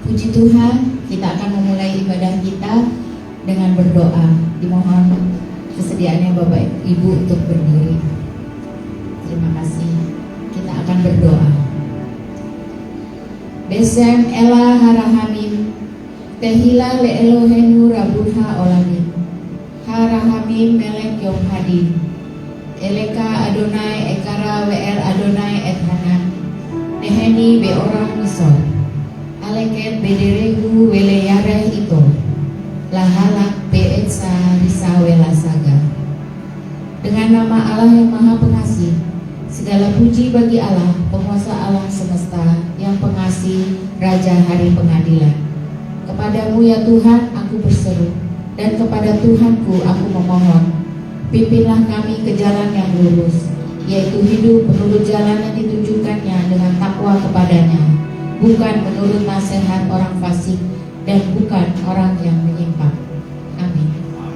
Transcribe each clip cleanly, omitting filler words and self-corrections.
Puji Tuhan, kita akan memulai ibadah kita dengan berdoa. Dimohon kesediaannya Bapak Ibu untuk berdiri. Terima kasih. Kita akan berdoa. Besem Ela Harahamim, Tehila le Elohenu Rabuha Olamim, Harahamim Melek Yom Hadim, Eleka Adonai Ekara WL Adonai Ethanan, Neheni Beorah Misor, Aleket Bederegu Wele Yareh Ito, Lahalak Beetsa Risawela Saga. Dengan nama Allah yang Maha Pengasih, segala puji bagi Allah, penguasa alam semesta, yang pengasih, Raja hari pengadilan. Kepadamu ya Tuhan aku berseru, dan kepada Tuhanku aku memohon, pimpinlah kami ke jalan yang lurus, yaitu hidup menurut jalan yang ditunjukkannya dengan takwa kepadanya, bukan menurut nasihat orang fasik dan bukan orang yang menyimpang. Amin.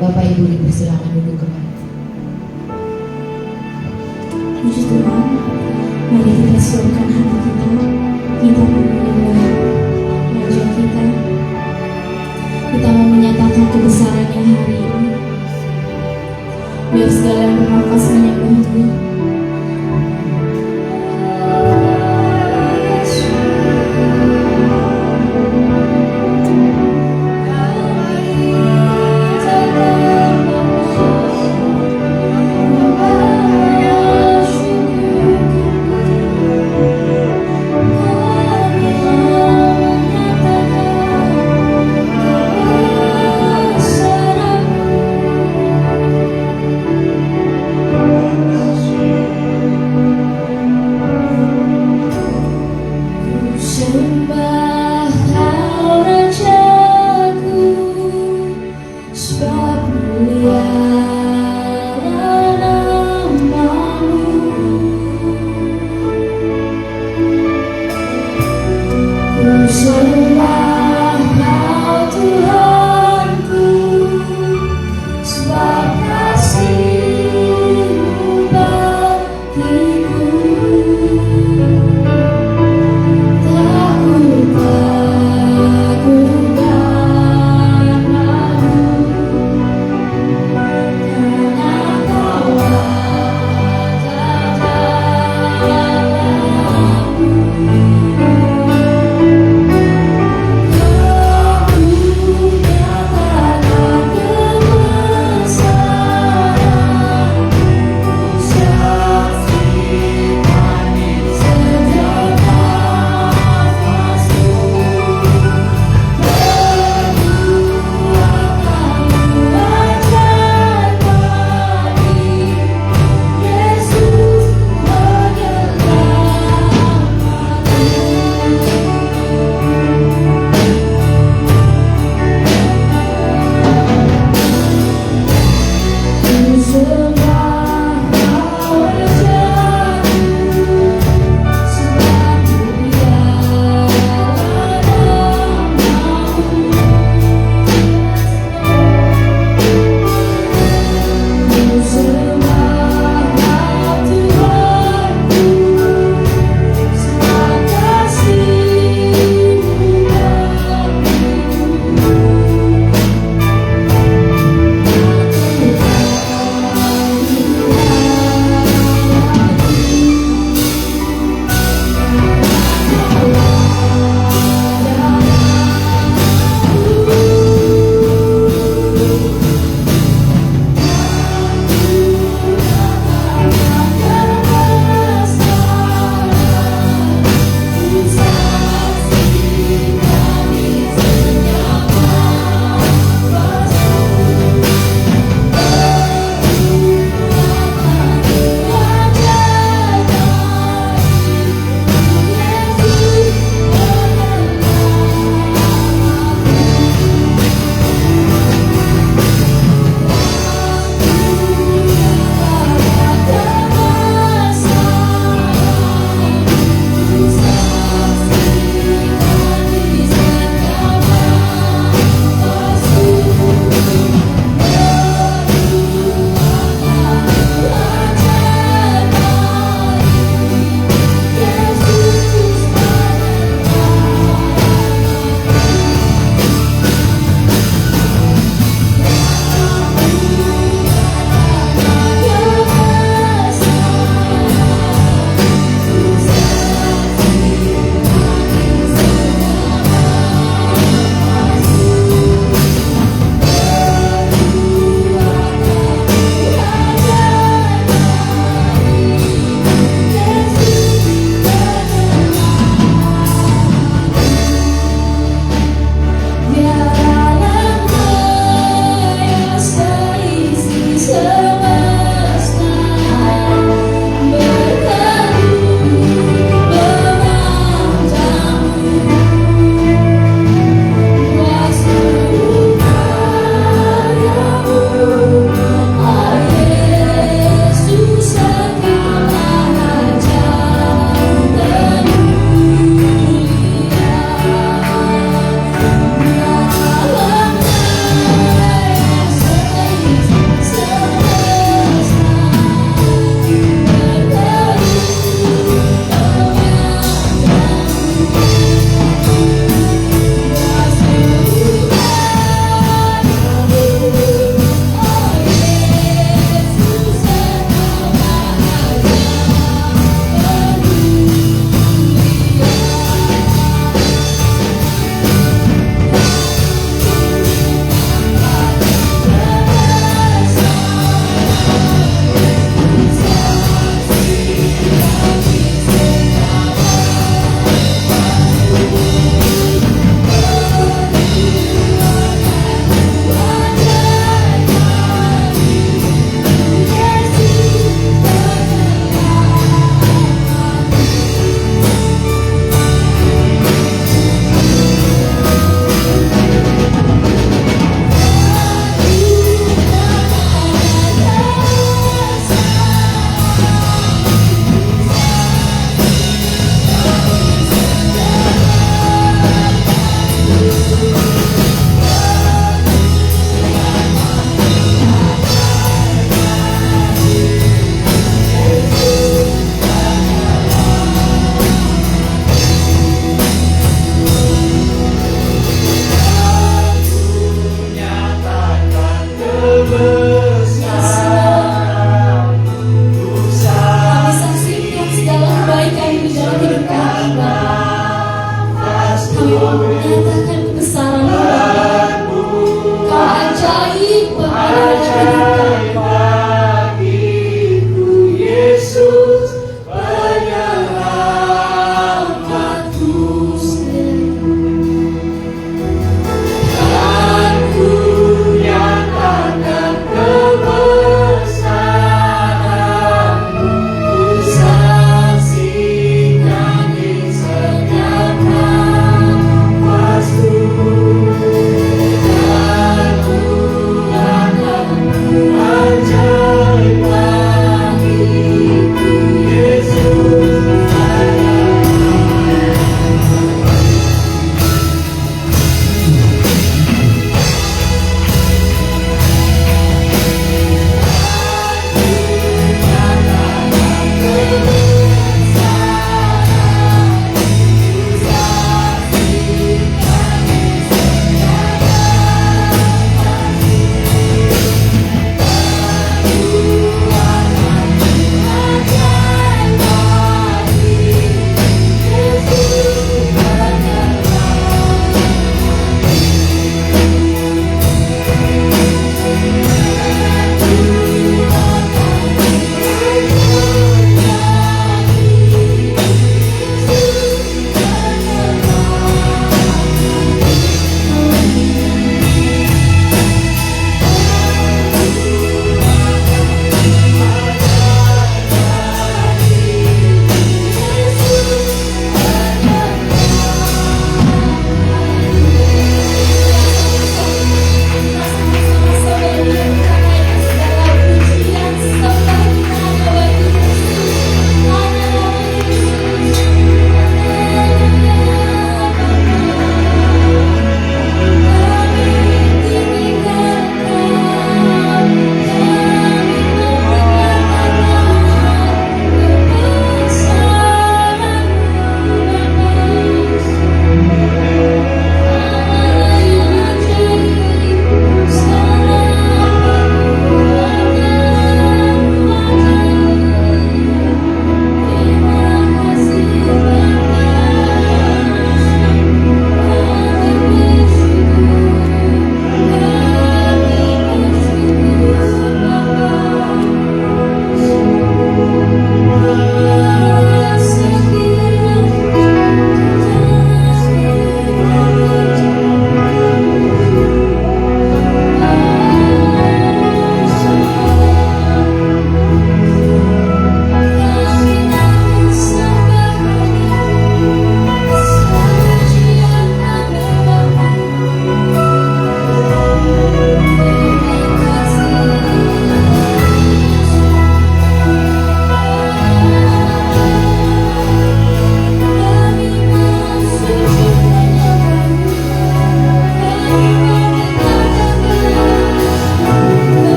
Bapak Ibu dipersilakan duduk kembali. Puji Tuhan, mari kita siapkan hati kita menyembah Raja kita. Kita mau menyatakan kebesarannya hari ini. Biar segala yang bernafas menyembah Dia. Thank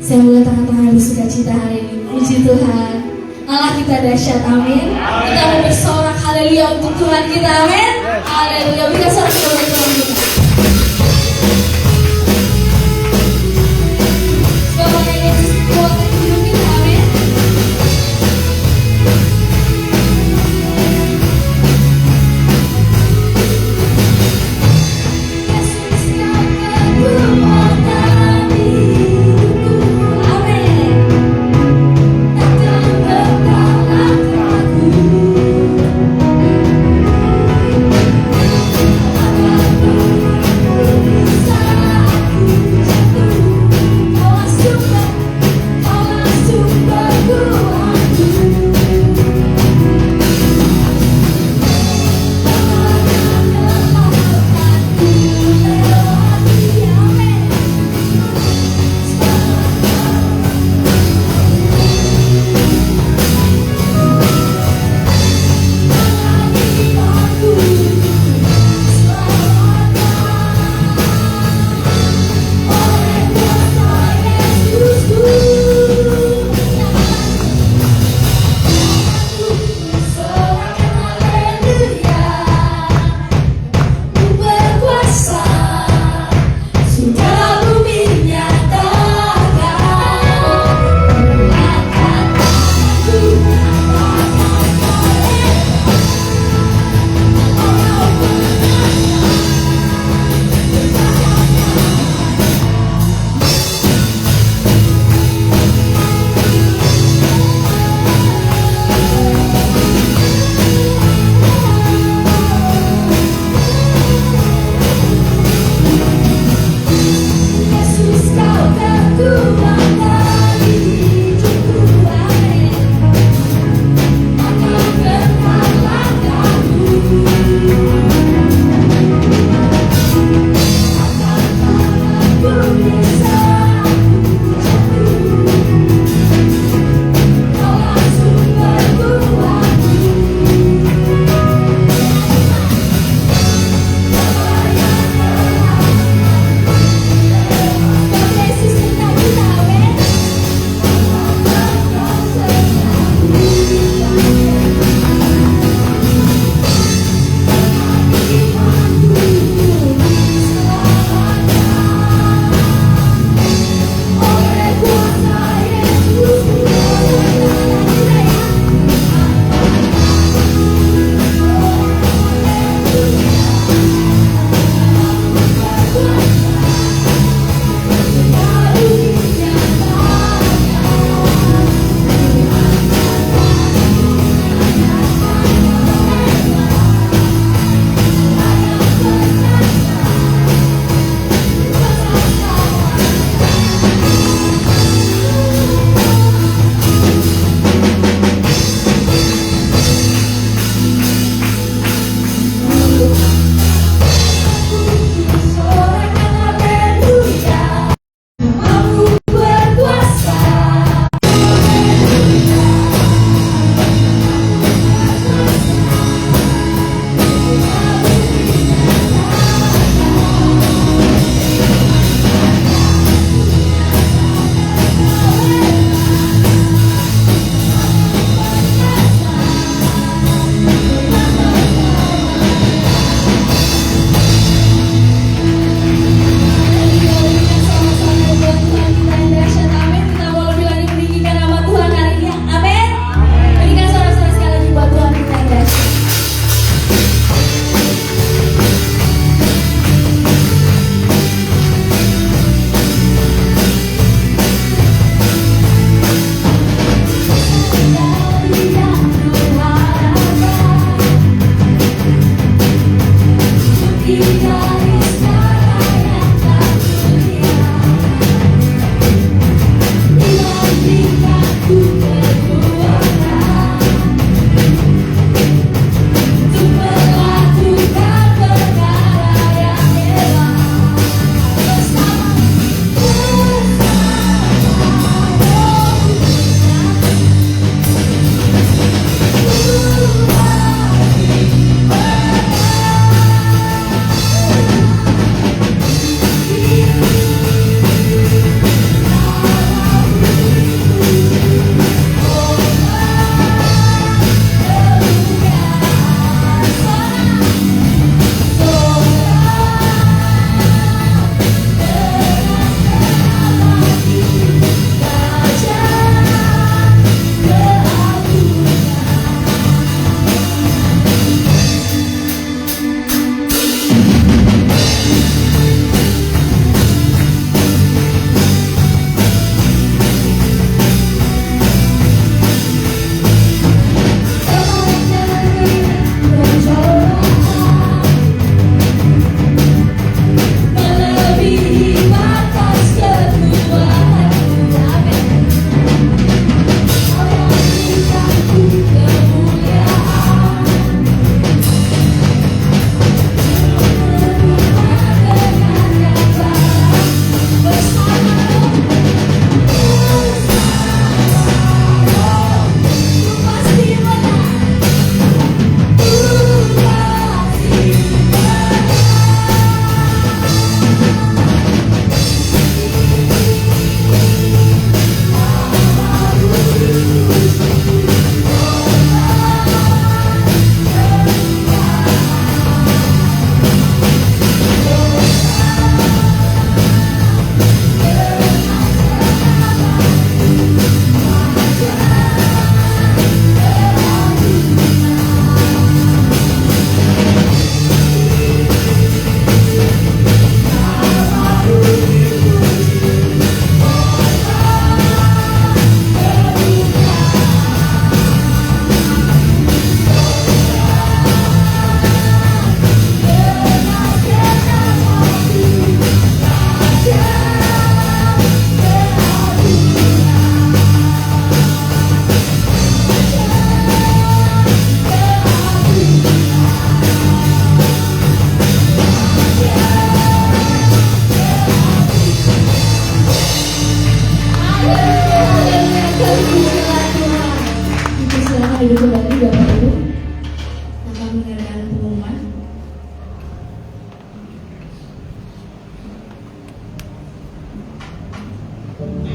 Saya boleh tangan-tangan bersuka cita hari ini. Puji Tuhan. Allah kita dahsyat, amin. Kita mau bersorak haleluya untuk Tuhan kita, amin. Haleluya. Berikan sorak kita untuk Tuhan kita. Semoga Yesus kuatkan hidup kita, amin. Yesus kau kekuatan hidupku, amin. Takkan bertahan ragu.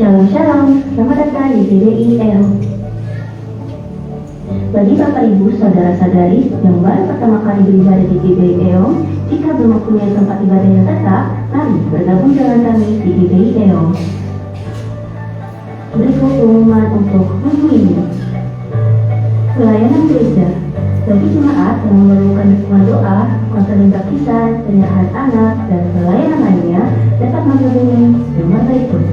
Shalom Shalom, selamat datang di GBI EO. Bagi Bapak Ibu, Saudara-saudari yang baru pertama kali beribadah di GBI EO, jika belum mempunyai tempat ibadah yang tetap, mari bergabung dengan kami di GBI EO. Berikut pengumuman untuk minggu ini. Pelayanan gereja. Bagi jemaat yang memerlukan dukungan doa, konseling baptisan, penyerahan anak, dan pelayanan lainnya dapat menghubungi nomor berikut.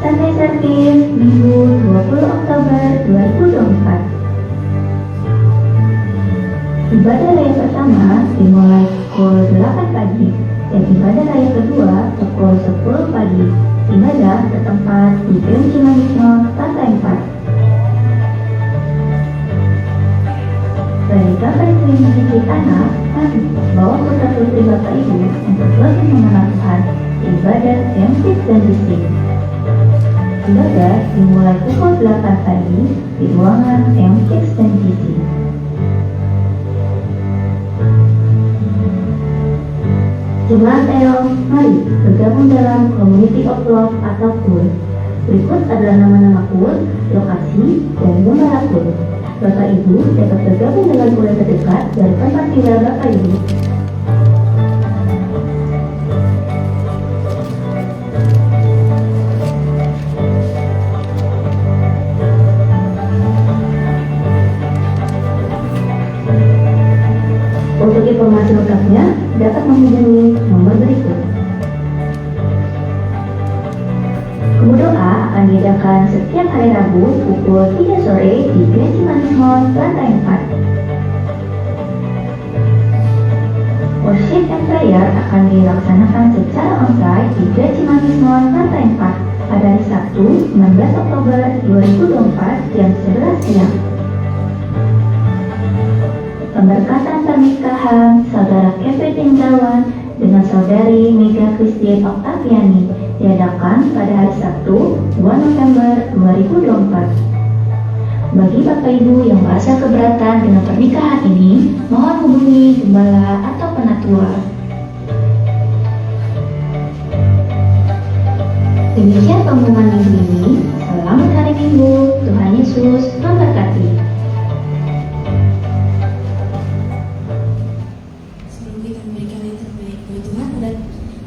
Sunday Service Minggu 20 Oktober 2024. Ibadah raya pertama dimulai pukul 8 pagi dan ibadah raya kedua pukul 10 pagi. Ibadah bertempat di Grand Cimanggis Mall, lantai 4. Bagi Bapak Ibu yang memiliki anak, mari bawa putra putri Bapak Ibu untuk lebih mengenal Tuhan di ibadah M6 dan Disting. Ibadah dimulai pukul 8 pagi di ruangan M6 dan Disting. Jemaat EO, mari bergabung dalam Community of Love atau KUL. Berikut adalah nama-nama KUL, lokasi, dan gembala KUL. Bapak Ibu dapat bergabung dengan KUL terdekat dari tempat tinggal Bapak Ibu. Untuk informasi lengkapnya dapat menghubungi nomor berikut. Kemu doa akan diadakan setiap hari Rabu pukul 3 sore di Grand Cimanggis Mall, lantai 4. Worship and prayer akan dilaksanakan secara onsite di Grand Cimanggis Mall, lantai 4 pada hari Sabtu 19 Oktober 2024 jam 11 siang. Pemberkatan pernikahan Saudara Kevin Indrawan dengan Saudari Mega Christine Octaviani diadakan pada hari Sabtu 2 November 2024. Bagi Bapak Ibu yang merasa keberatan dengan pernikahan ini, mohon hubungi gembala atau penatua. Demikian pengumuman minggu ini. Selamat hari Minggu. Tuhan Yesus memberkati.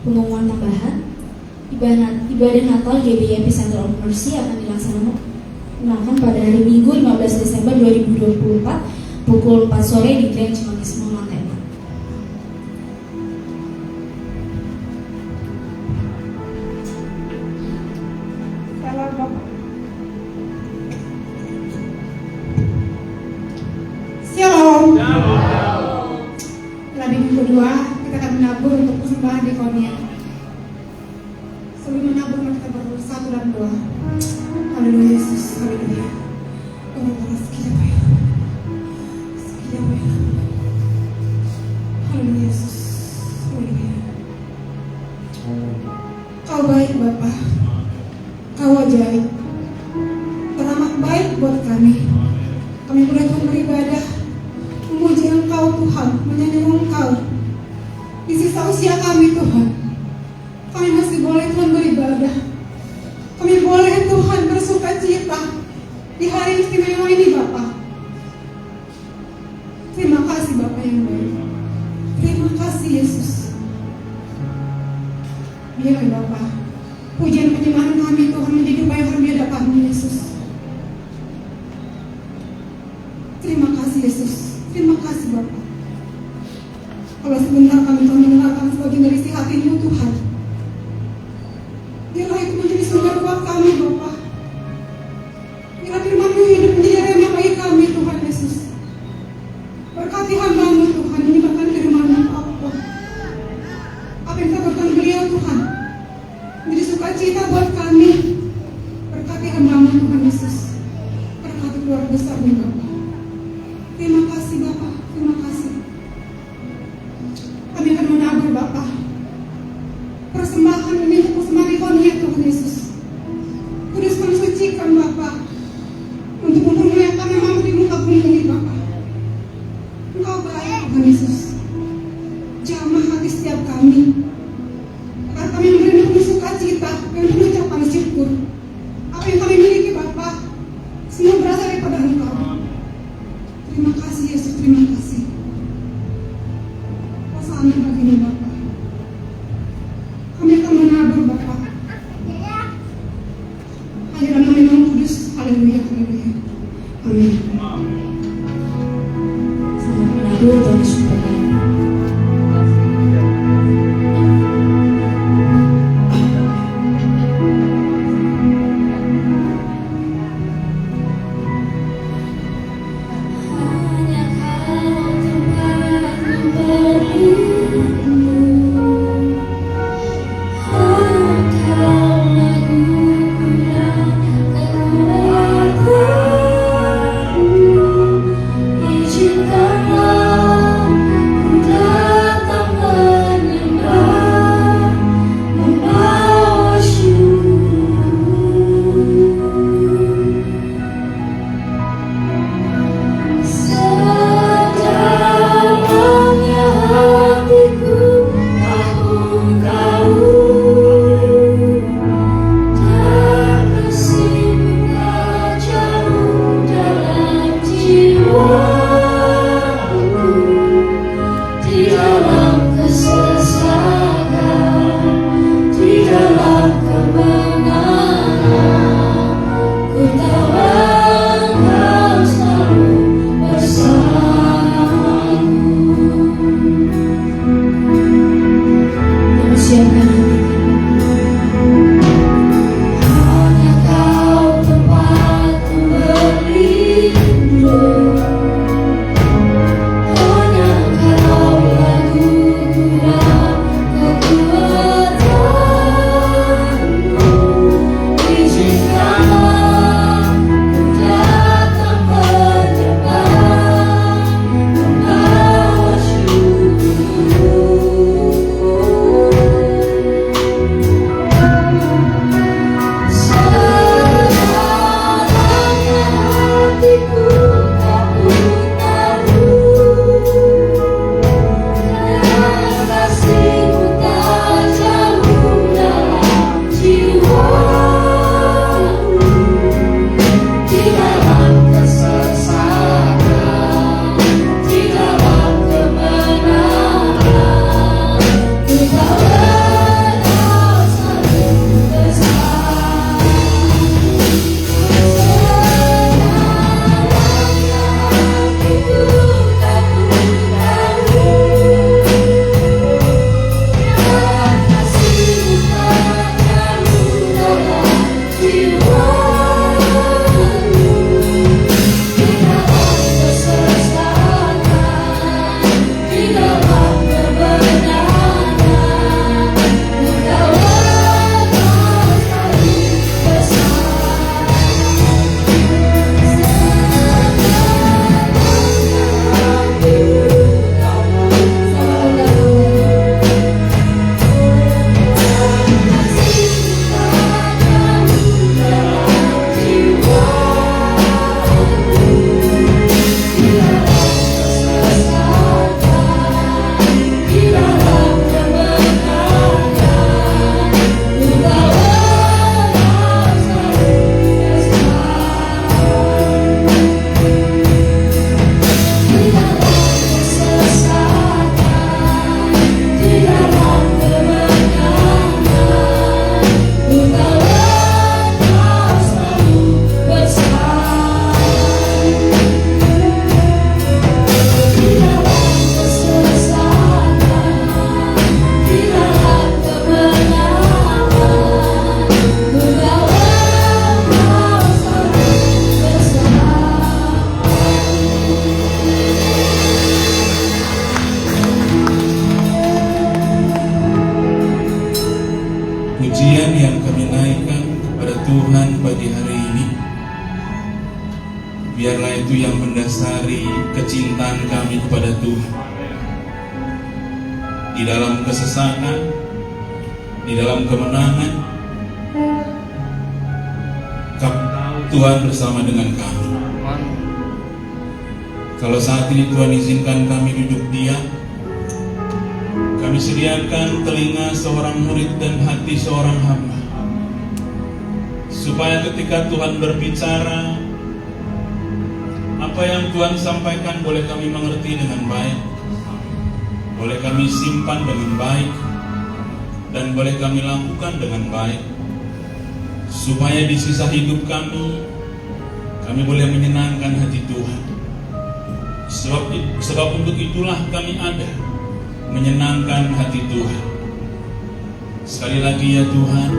Pengumuman tambahan, ibadah Natal GBI Epicenter of Mercy akan dilaksanakan pada hari Minggu 15 Desember 2024 pukul 4 sore di Grand Cimanggis Mall, lantai 4. Shalom. Pada minggu kedua kita akan menabur untuk persembahan diakonia. Sebelum menabur mari kita bersatu dalam doa. Haleluya Yesus, haleluya. Haleluya Yesus, haleluya. Kau baik Bapa, Kau ajaib, teramat baik buat kami. Kami boleh beribadah, memuji Engkau Tuhan, menyanyi Engkau. Di sisa usia kami Tuhan, kami masih boleh Tuhan beribadah. Kami boleh Tuhan bersuka cita di hari istimewa ini Bapa. Terima kasih Bapa yang baik. Terima kasih Yesus. Biarlah Bapa, pujian penyembahan kami Tuhan menjadi upaya berbeda kami Yesus. Terima kasih Yesus. Terima kasih Bapa. Kalau sebentar kami Tuhan mendengarkan sebagian dari isi hati-Mu Tuhan, biarlah itu menjadi sumber buat kami Bapa. Biarlah firman-Mu hidup menjadi rema bagi kami Tuhan Yesus. Berkati hamba-Mu Tuhan, menyebarkan firman-Mu Allah. Apa yang Kau berikan beliau Tuhan, menjadi sukacita buat kami. Berkati hamba-Mu Tuhan Yesus. Berkati keluarga besar-Mu Bapa. Terima kasih Bapa, terima kasih. Kami akan menabur Bapa persembahan ini untuk persembahan diakonia Tuhan Yesus. Kuduskan, sucikan Bapa untuk mempermuliakan nama-Mu di muka bumi ini Bapa. Engkau baik Tuhan Yesus. Jamah hati setiap kami. haleluya, haleluya. Amin. Selamat menabur dan disyukurkan. Pujian yang kami naikkan kepada Tuhan pagi hari ini, biarlah itu yang mendasari kecintaan kami kepada Tuhan. Di dalam kesesakan, di dalam kemenangan, kami tahu Tuhan bersama dengan kami. Kalau saat ini Tuhan izinkan kami duduk diam, kami sediakan telinga seorang murid dan hati seorang hamba, supaya ketika Tuhan berbicara, apa yang Tuhan sampaikan boleh kami mengerti dengan baik, boleh kami simpan dengan baik, dan boleh kami lakukan dengan baik, supaya di sisa hidup kami Kami boleh menyenangkan hati Tuhan. Sebab untuk itulah kami ada, menyenangkan hati Tuhan. Sekali lagi ya Tuhan,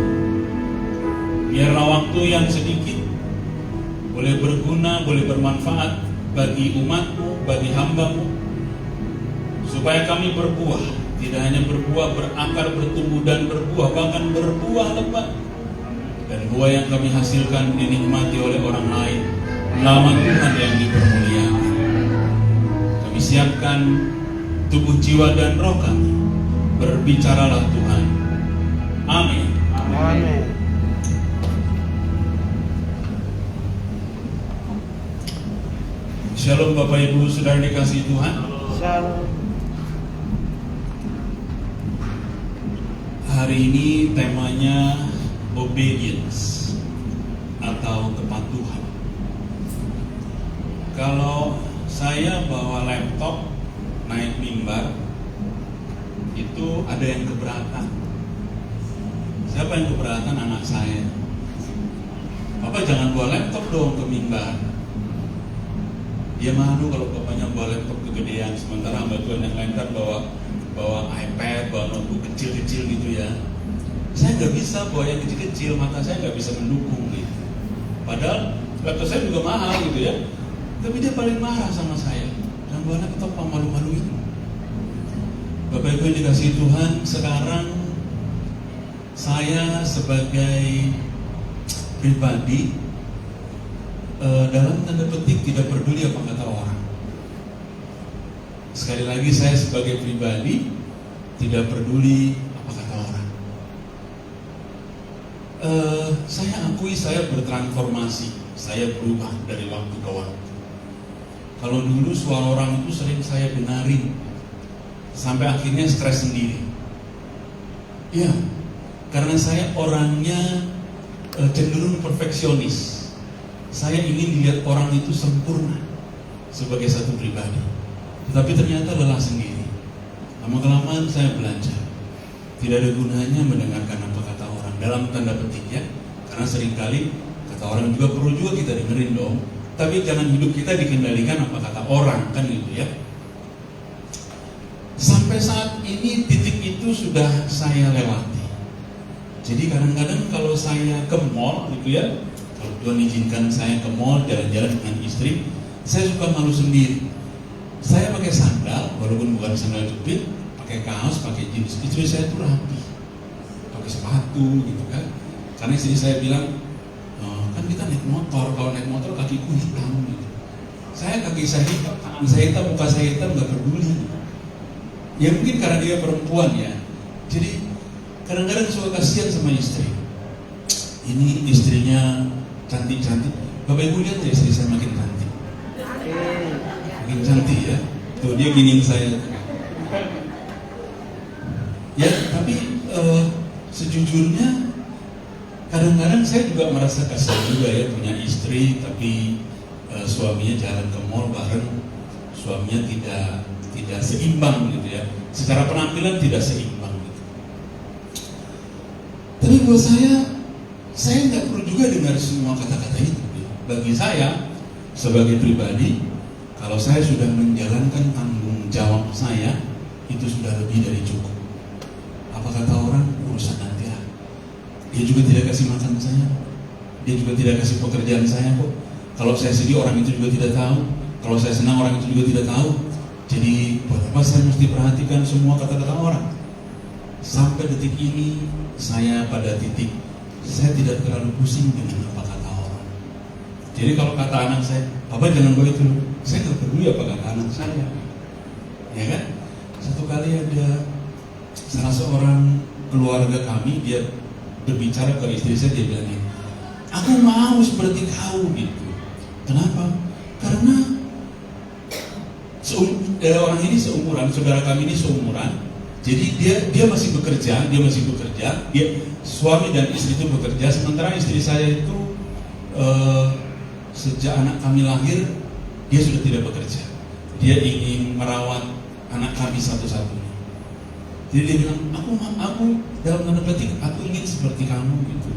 biarlah waktu yang sedikit boleh berguna, boleh bermanfaat bagi umat-Mu, bagi hamba-Mu, supaya kami berbuah, tidak hanya berbuah, berakar, bertumbuh dan berbuah, bahkan berbuah lebat. Dan buah yang kami hasilkan dinikmati oleh orang lain. Nama Tuhan yang dipermuliakan. Kami siapkan tubuh, jiwa dan roh kami. Berbicaralah Tuhan. Amin. Amin. Shalom Bapak Ibu Saudara dikasihi Tuhan. Shalom. Hari ini temanya obedience atau kepatuhan. Kalau saya bawa laptop naik mimbar, itu ada yang keberatan. Siapa yang keberatan? Anak saya. Bapak jangan bawa laptop dong ke mimbar. Dia malu kalau bapaknya bawa laptop kegedean, sementara hamba Tuhan yang lain kan bawa iPad, bawa notebook kecil-kecil gitu ya. Saya nggak bisa bawa yang kecil-kecil, mata saya nggak bisa mendukung gitu. Padahal laptop saya juga mahal gitu ya. Tapi dia paling marah sama saya. Dan bawa laptop malu-maluin. Bapak Ibu yang dikasihi Tuhan, sekarang saya sebagai pribadi dalam tanda petik tidak peduli apa kata orang. Sekali lagi saya sebagai pribadi tidak peduli apa kata orang. Saya akui saya bertransformasi, saya berubah dari waktu ke waktu. Kalau dulu suara orang itu sering saya benarin, sampai akhirnya stres sendiri. Ya, karena saya orangnya cenderung perfeksionis. Saya ingin dilihat orang itu sempurna sebagai satu pribadi. Tetapi ternyata lelah sendiri. Lama-kelamaan saya belajar, tidak ada gunanya mendengarkan apa kata orang, dalam tanda petik ya. Karena seringkali kata orang juga perlu juga kita dengerin dong. Tapi jangan hidup kita dikendalikan apa kata orang, kan gitu ya. Sampai saat ini titik itu sudah saya lewati. Jadi kadang-kadang kalau saya ke mall gitu ya, kalau Tuhan izinkan saya ke mall jalan-jalan dengan istri, saya suka malu sendiri. Saya pakai sandal, walaupun bukan sandal jepit, pakai kaos, pakai jeans. Istri saya tuh rapi, pakai sepatu gitu kan. Karena istri saya bilang, kan kita naik motor, kalau naik motor kakiku hitam gitu. Saya kaki saya hitam, tangan saya hitam, muka saya hitam, nggak peduli. Ya mungkin karena dia perempuan ya. Jadi kadang-kadang suka kasihan sama istri. Ini istrinya cantik-cantik. Bapak Ibu lihat ya, istri saya makin cantik. Makin cantik ya. Tuh dia giniin saya. Ya tapi sejujurnya kadang-kadang saya juga merasa kasihan juga ya, punya istri tapi suaminya jalan ke mall bareng, suaminya tidak seimbang gitu ya, secara penampilan tidak seimbang gitu. Tapi buat saya nggak perlu juga dengar semua kata-kata itu. Bagi saya sebagai pribadi, kalau saya sudah menjalankan tanggung jawab saya, itu sudah lebih dari cukup. Apa kata orang, urusan nanti lah. Dia juga tidak kasih makan saya, dia juga tidak kasih pekerjaan saya kok. Kalau saya sedih orang itu juga tidak tahu, kalau saya senang orang itu juga tidak tahu. Jadi buat apa saya mesti perhatikan semua kata-kata orang? Sampai detik ini saya pada titik saya tidak terlalu pusing dengan apa kata orang. Jadi kalau kata anak saya, Papa jangan bawa itu, saya nggak peduli apa kata anak saya. Ya kan? Satu kali ada salah seorang keluarga kami, dia berbicara ke istri saya, dia bilang, aku mau seperti kau gitu. Kenapa? Karena orang ini seumuran, saudara kami ini seumuran. Jadi dia masih bekerja, dia suami dan istri itu bekerja, sementara istri saya itu sejak anak kami lahir dia sudah tidak bekerja. Dia ingin merawat anak kami satu-satunya. Jadi dia bilang, aku dalam tanda petik aku ingin seperti kamu gitu.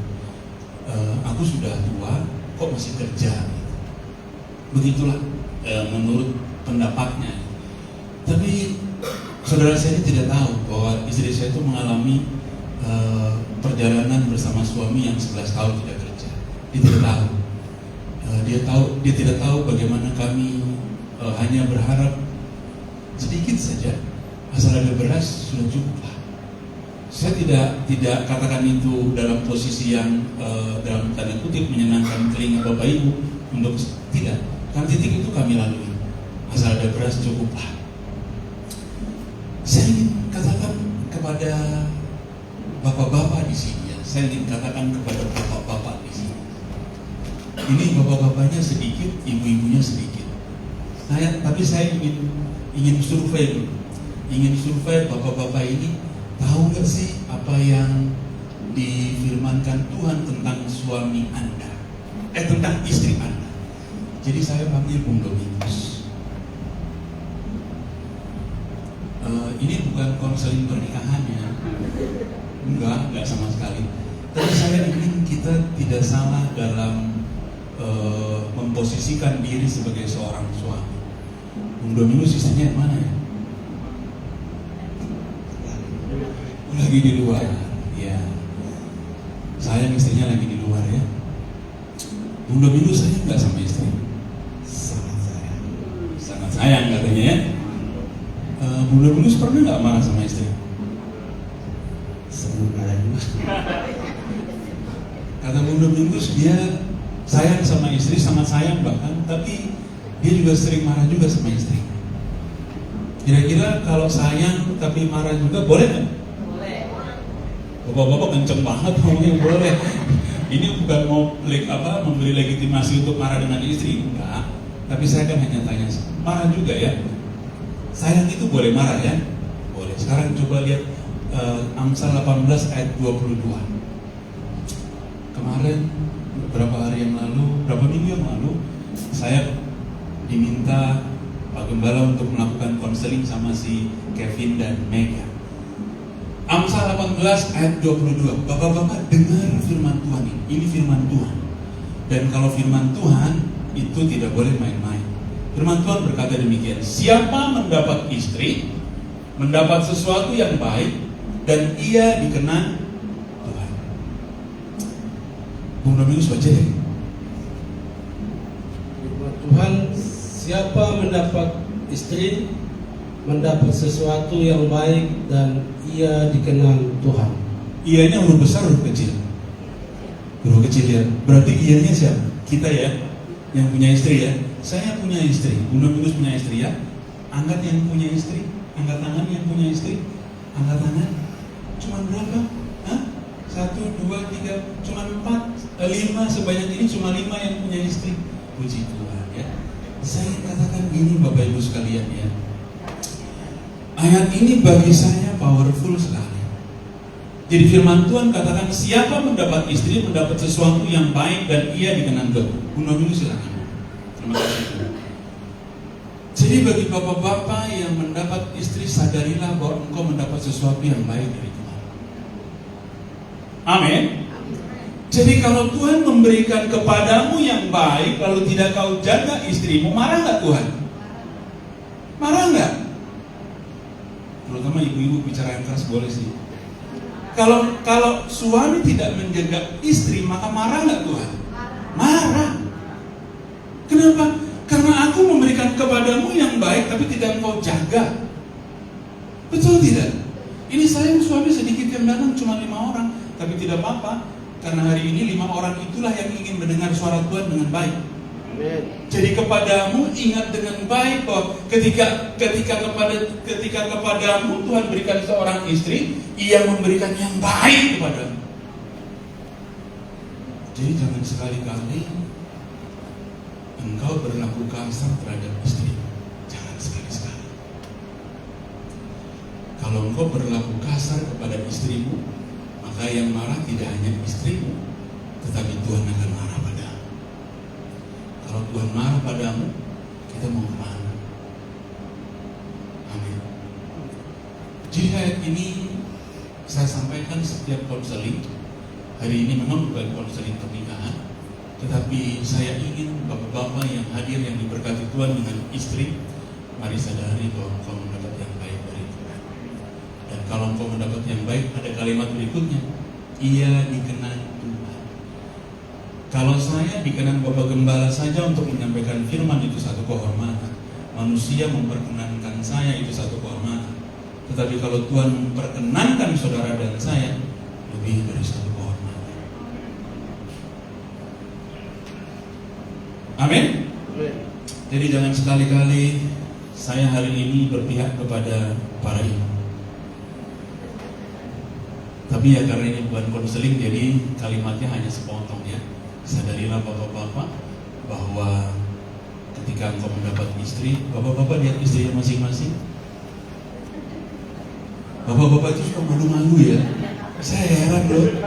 Aku sudah tua, kok masih kerja? Gitu. Begitulah menurut pendapatnya. Tapi saudara saya ini tidak tahu bahwa istri saya itu mengalami perjalanan bersama suami yang 11 tahun tidak kerja. Dia tidak tahu. Dia tidak tahu bagaimana kami hanya berharap sedikit saja, asal ada beras sudah cukup lah. Saya tidak katakan itu dalam posisi yang dalam tanda kutip menyenangkan telinga Bapak Ibu untuk tidak. Kan titik itu kami lalui. Asal ada beras cukup lah. Saya ingin katakan kepada bapak-bapak di sini ya. Saya ingin katakan kepada bapak-bapak di sini. Ini bapak-bapaknya sedikit, ibu-ibunya sedikit. Tapi saya ingin survei dulu. Ingin survei bapak-bapak ini tahu nggak sih apa yang difirmankan Tuhan tentang suami Anda, tentang istri Anda. Jadi saya panggil Bung Dominus. Ini bukan konseling pernikahan ya, enggak sama sekali. Tapi saya ingin kita tidak salah dalam memposisikan diri sebagai seorang suami. Bung Dominus istrinya yang mana ya? Lagi di luar, ya. Sayang istrinya lagi di luar ya. Bung Dominus sayang nggak sama istri? Sangat sayang katanya ya. Bung Dominus pernah nggak marah sama istri? Sering marah juga. Kata Bung Dominus dia sayang sama istri, sangat sayang bahkan, tapi dia juga sering marah juga sama istri. Kira-kira kalau sayang tapi marah juga boleh nggak? Bapak-bapak kenceng banget ngomongnya boleh. Ini bukan mau memberi legitimasi untuk marah dengan istri, enggak. Tapi saya kan hanya tanya, marah juga ya? Sayang itu boleh marah ya? Boleh. Sekarang coba lihat Amsal 18 ayat 22. Kemarin beberapa minggu yang lalu, saya diminta Pak Gembala untuk melakukan konseling sama si Kevin dan Mega. Amsal 18 ayat 22. Bapak-bapak dengar firman Tuhan ini. Ini firman Tuhan. Dan kalau firman Tuhan itu tidak boleh main-main. Firman Tuhan berkata demikian. Siapa mendapat istri, mendapat sesuatu yang baik, dan ia dikenan Tuhan. Bung Dominus baca deh. Firman Tuhan, siapa mendapat istri, mendapat sesuatu yang baik, dan ia dikenal Tuhan. Ianya huruf besar, huruf kecil? Huruf kecil ya. Berarti ianya siapa? Kita ya, yang punya istri ya. Saya punya istri, Bung Dominus punya istri ya. Angkat yang punya istri, angkat tangan yang punya istri, angkat tangan. Cuma berapa? Hah? 1, 2, 3, cuma 4, 5, sebanyak ini cuma 5 yang punya istri. Puji Tuhan ya. Saya katakan gini Bapak Ibu sekalian ya. Ayat ini bagi saya powerful sekali. Jadi firman Tuhan katakan siapa mendapat istri mendapat sesuatu yang baik dan ia dikenan Tuhan. Bung Dominus silakan. Terima kasih. Jadi bagi bapak-bapak yang mendapat istri, sadarilah bahwa engkau mendapat sesuatu yang baik dari Tuhan. Amin. Jadi kalau Tuhan memberikan kepadamu yang baik lalu tidak kau jaga istrimu, marah nggak Tuhan? Marah nggak? Terutama ibu-ibu bicara yang keras boleh sih. Kalau suami tidak menjaga istri, maka marah nggak Tuhan? Marah. Kenapa? Karena aku memberikan kepadamu yang baik, tapi tidak engkau jaga. Betul tidak? Ini saya suami sedikit yang datang cuma 5 orang, tapi tidak apa-apa. Karena hari ini 5 orang itulah yang ingin mendengar suara Tuhan dengan baik. Amen. Jadi kepadamu ingat dengan baik bahwa ketika kepadamu Tuhan berikan seorang istri, ia memberikan yang baik kepadamu. Jadi jangan sekali-kali engkau berlaku kasar terhadap istri. Jangan sekali-sekali. Kalau engkau berlaku kasar kepada istrimu, maka yang marah tidak hanya istrimu, tetapi Tuhan akan marah padamu. Kalau Tuhan marah padamu, kita mau kemana? Amin. Jadi ayat ini saya sampaikan setiap konseling. Hari ini memang bukan konseling pernikahan, Tetapi saya ingin bapak-bapak yang hadir yang diberkati Tuhan dengan istri, mari sadari bahwa engkau mendapat yang baik dari Tuhan. Dan kalau engkau mendapat yang baik, ada kalimat berikutnya, ia dikenal Tuhan. Kalau saya dikenal Bapak Gembala saja untuk menyampaikan firman, itu satu kehormatan. Manusia memperkenankan saya, itu satu kehormatan. Tetapi kalau Tuhan memperkenankan saudara dan saya, lebih dari satu kehormatan. Amin. Jadi jangan sekali-kali saya hari ini berpihak kepada para ibu. Tapi ya karena ini bukan konseling, jadi kalimatnya hanya sepotong ya. Sadarilah bapak-bapak bahwa ketika engkau mendapat istri, bapak-bapak lihat istrinya masing-masing. Bapak-bapak itu suka malu-malu ya. Saya heran loh.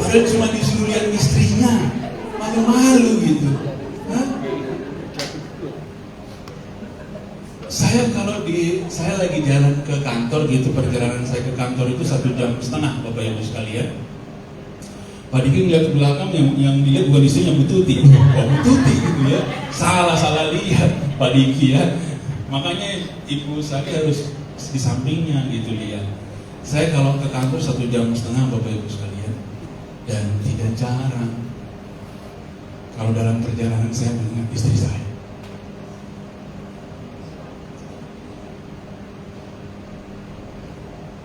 Padahal cuma disuruh lihat istrinya, malu-malu gitu. Hah? Saya lagi jalan ke kantor gitu, perjalanan saya ke kantor itu 1,5 jam Bapak Ibu sekalian. Pak Diki ngeliat ke belakang, yang dilihat bukan istrinya Bu Tuti. Oh Bu Tuti gitu ya, salah lihat Pak Diki ya. Makanya ibu saya harus di sampingnya gitu lihat. Saya kalau ke kantor 1,5 jam Bapak Ibu sekalian, dan tidak jarang kalau dalam perjalanan saya mengingat istri saya.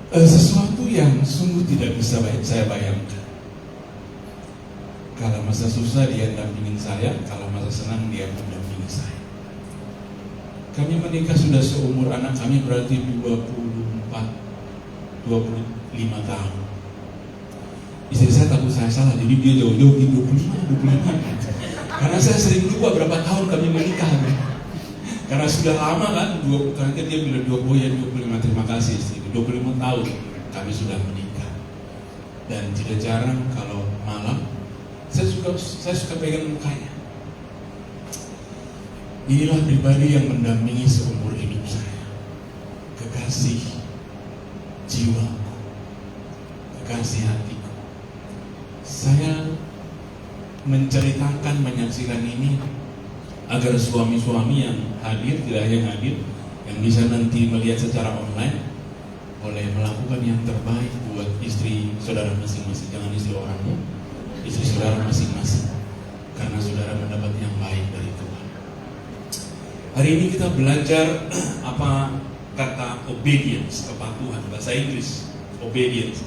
Sesuatu yang sungguh tidak bisa saya bayangkan. Kalau masa susah dia dampingin saya, kalau masa senang dia mendampingi saya. Kami menikah sudah seumur anak kami, berarti 25 tahun. Istri saya takut saya salah, jadi dia jauh-jauh 25. Karena saya sering lupa berapa tahun kami menikah. Karena sudah lama kan, terakhir dia bilang 25, terima kasih istri. 25 tahun kami sudah menikah. Dan tidak jarang kalau malam saya suka pegang mukanya. Inilah pribadi yang mendampingi seumur hidup saya. Kekasih jiwaku, kekasih hatiku. Saya menceritakan, menyaksikan ini agar suami-suami yang hadir, tidak hanya yang hadir, yang bisa nanti melihat secara online, boleh melakukan yang terbaik buat istri saudara masing-masing. Jangan istri orangmu, istri saudara masing-masing, karena saudara mendapat yang baik dari Tuhan. Hari ini kita belajar apa kata obedience, kepatuhan, bahasa Inggris obedience.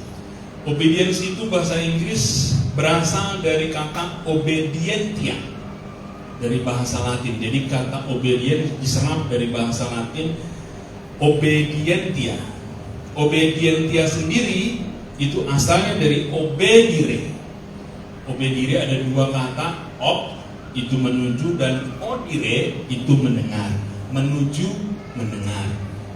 Obedience itu bahasa Inggris berasal dari kata obedientia, dari bahasa Latin. Jadi kata obedience diserap dari bahasa Latin obedientia. Obedientia sendiri itu asalnya dari obedire. Obedire ada dua kata, ob itu menuju dan odire itu mendengar. Menuju, mendengar.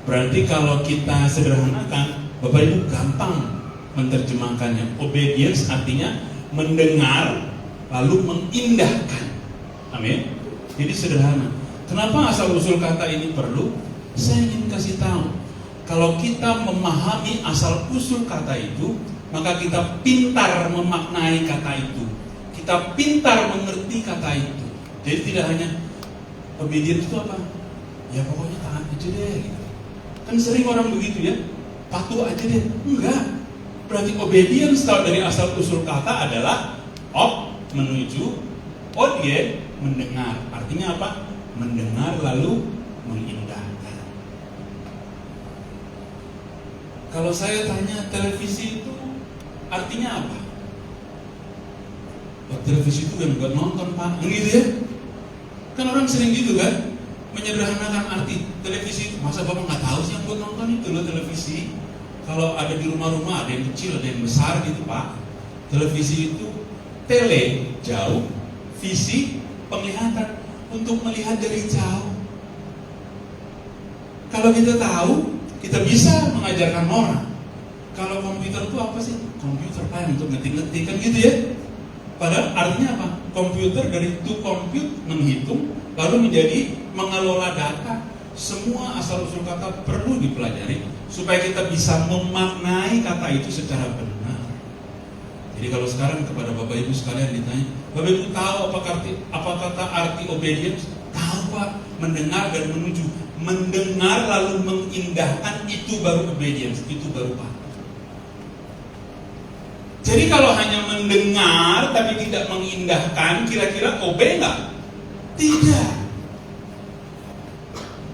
Berarti kalau kita sederhanakan, Bapak Ibu gampang menerjemahkannya. Obedience artinya mendengar lalu mengindahkan. Amin. Jadi sederhana. Kenapa asal usul kata ini perlu? Saya ingin kasih tahu. Kalau kita memahami asal usul kata itu, maka kita pintar memaknai kata itu. Kita pintar mengerti kata itu. Jadi tidak hanya obedience itu apa? Ya pokoknya taat aja deh gitu. Kan sering orang begitu ya, patuh aja deh. Enggak. Berarti obedience dari asal usul kata adalah ob menuju, odie mendengar. Artinya apa? Mendengar lalu mengindahkan. Kalau saya tanya televisi itu artinya apa? Oh, televisi itu kan buat nonton Pak, gitu ya? Kan orang sering gitu kan, menyederhanakan arti televisi itu. Masa Bapak nggak tahu sih yang buat nonton itu loh televisi? Kalau ada di rumah-rumah, ada yang kecil, ada yang besar gitu Pak. Televisi itu tele jauh, visi penglihatan, untuk melihat dari jauh. Kalau kita tahu, kita bisa mengajarkan orang. Kalau komputer itu apa sih? Komputer Pak yang untuk ngetik-ngetik kan gitu ya. Padahal artinya apa? Komputer dari to compute, menghitung, lalu menjadi mengelola data. Semua asal usul kata perlu dipelajari supaya kita bisa memaknai kata itu secara benar. Jadi kalau sekarang kepada Bapak Ibu sekalian ditanya, Bapak Ibu tahu apa kata arti obedience? Tahu Pak, mendengar dan menuju. Mendengar lalu mengindahkan, itu baru obedience, itu baru Pak. Jadi kalau hanya mendengar tapi tidak mengindahkan, kira-kira obey nggak? Tidak.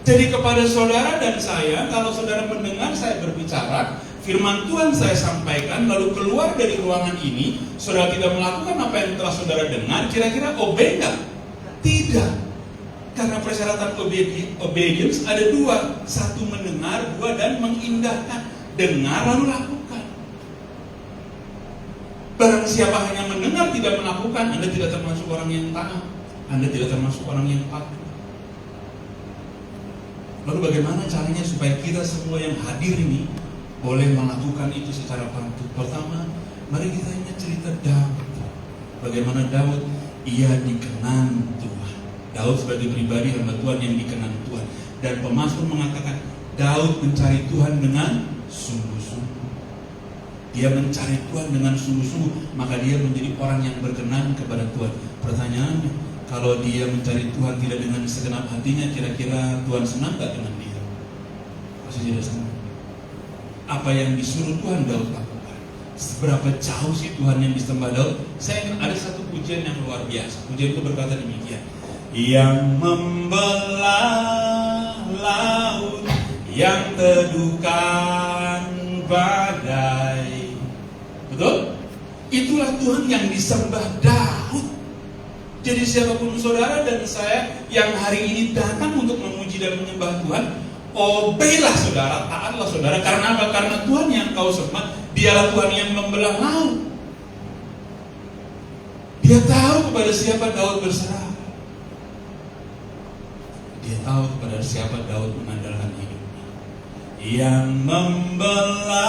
Jadi kepada saudara dan saya, kalau saudara mendengar saya berbicara, firman Tuhan saya sampaikan, lalu keluar dari ruangan ini, saudara tidak melakukan apa yang telah saudara dengar, kira-kira obey nggak? Tidak. Karena persyaratan obedience ada dua. Satu mendengar, dua dan mengindahkan. Dengar lalu lakukan. Barang siapa hanya mendengar tidak melakukan, Anda tidak termasuk orang yang taat. Anda tidak termasuk orang yang patuh. Lalu bagaimana caranya supaya kita semua yang hadir ini boleh melakukan itu secara patuh? Pertama, mari kita ingat cerita Daud. Bagaimana Daud, ia dikenang Tuhan. Daud sebagai pribadi hamba Tuhan yang dikenang Tuhan. Dan pemazmur mengatakan, Daud mencari Tuhan dengan sungguh-sungguh. Dia mencari Tuhan dengan sungguh-sungguh, maka dia menjadi orang yang berkenan kepada Tuhan. Pertanyaannya, kalau dia mencari Tuhan tidak dengan segenap hatinya, kira-kira Tuhan senang gak dengan dia? Pasti tidak senang. Apa yang disuruh Tuhan Daud lakukan? Seberapa jauh sih Tuhan yang disembah Daud? Saya ingat ada satu pujian yang luar biasa. Pujian itu berkata demikian, yang membelah laut, yang teduhkan badai. Betul? Itulah Tuhan yang disembah Daud. Jadi siapapun saudara dan saya yang hari ini datang untuk memuji dan menyembah Tuhan, obeylah saudara, taatlah saudara. Karena apa? Karena Tuhan yang kau sembah, dialah Tuhan yang membelah laut. Dia tahu kepada siapa Daud berserah. Dia tahu kepada siapa Daud mengandalkan hidupnya. Yang membelah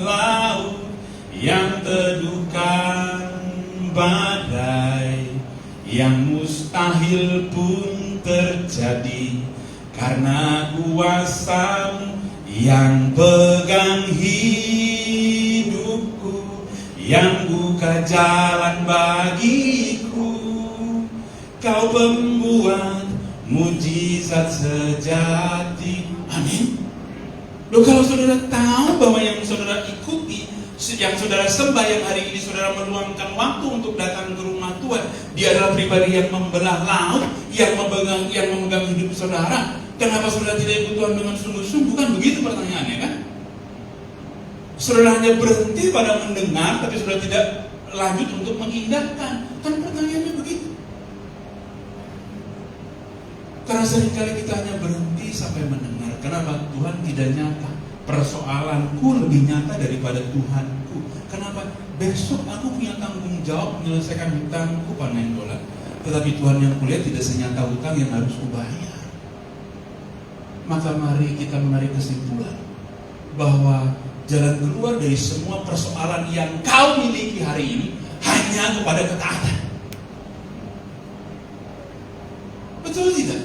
laut, yang teduhkan badai, yang mustahil pun terjadi karena kuasa-Mu yang pegang hidupku, yang buka jalan bagiku. Kau pembuat mujizat sejati. Amin. Loh, kalau saudara tahu bahwa yang saudara ikuti, yang saudara sembah, yang hari ini saudara meluangkan waktu untuk datang ke rumah Tuhan, dia adalah pribadi yang membelah laut, yang memegang hidup saudara. Kenapa saudara tidak ikut Tuhan dengan sungguh-sungguh? Kan begitu pertanyaannya kan? Saudara hanya berhenti pada mendengar, tapi saudara tidak lanjut untuk mengindahkan. Kan pertanyaannya begitu. Karena seringkali kita hanya berhenti sampai mendengar. Kenapa? Tuhan tidak nyata. Persoalanku lebih nyata daripada Tuhanku. Kenapa? Besok aku punya tanggung jawab menyelesaikan hutangku panen dolar. Tetapi Tuhan yang kulihat tidak senyata hutang yang harus kubayar. Maka mari kita menarik kesimpulan bahwa jalan keluar dari semua persoalan yang kau miliki hari ini hanya kepada ketaatan. Betul tidak?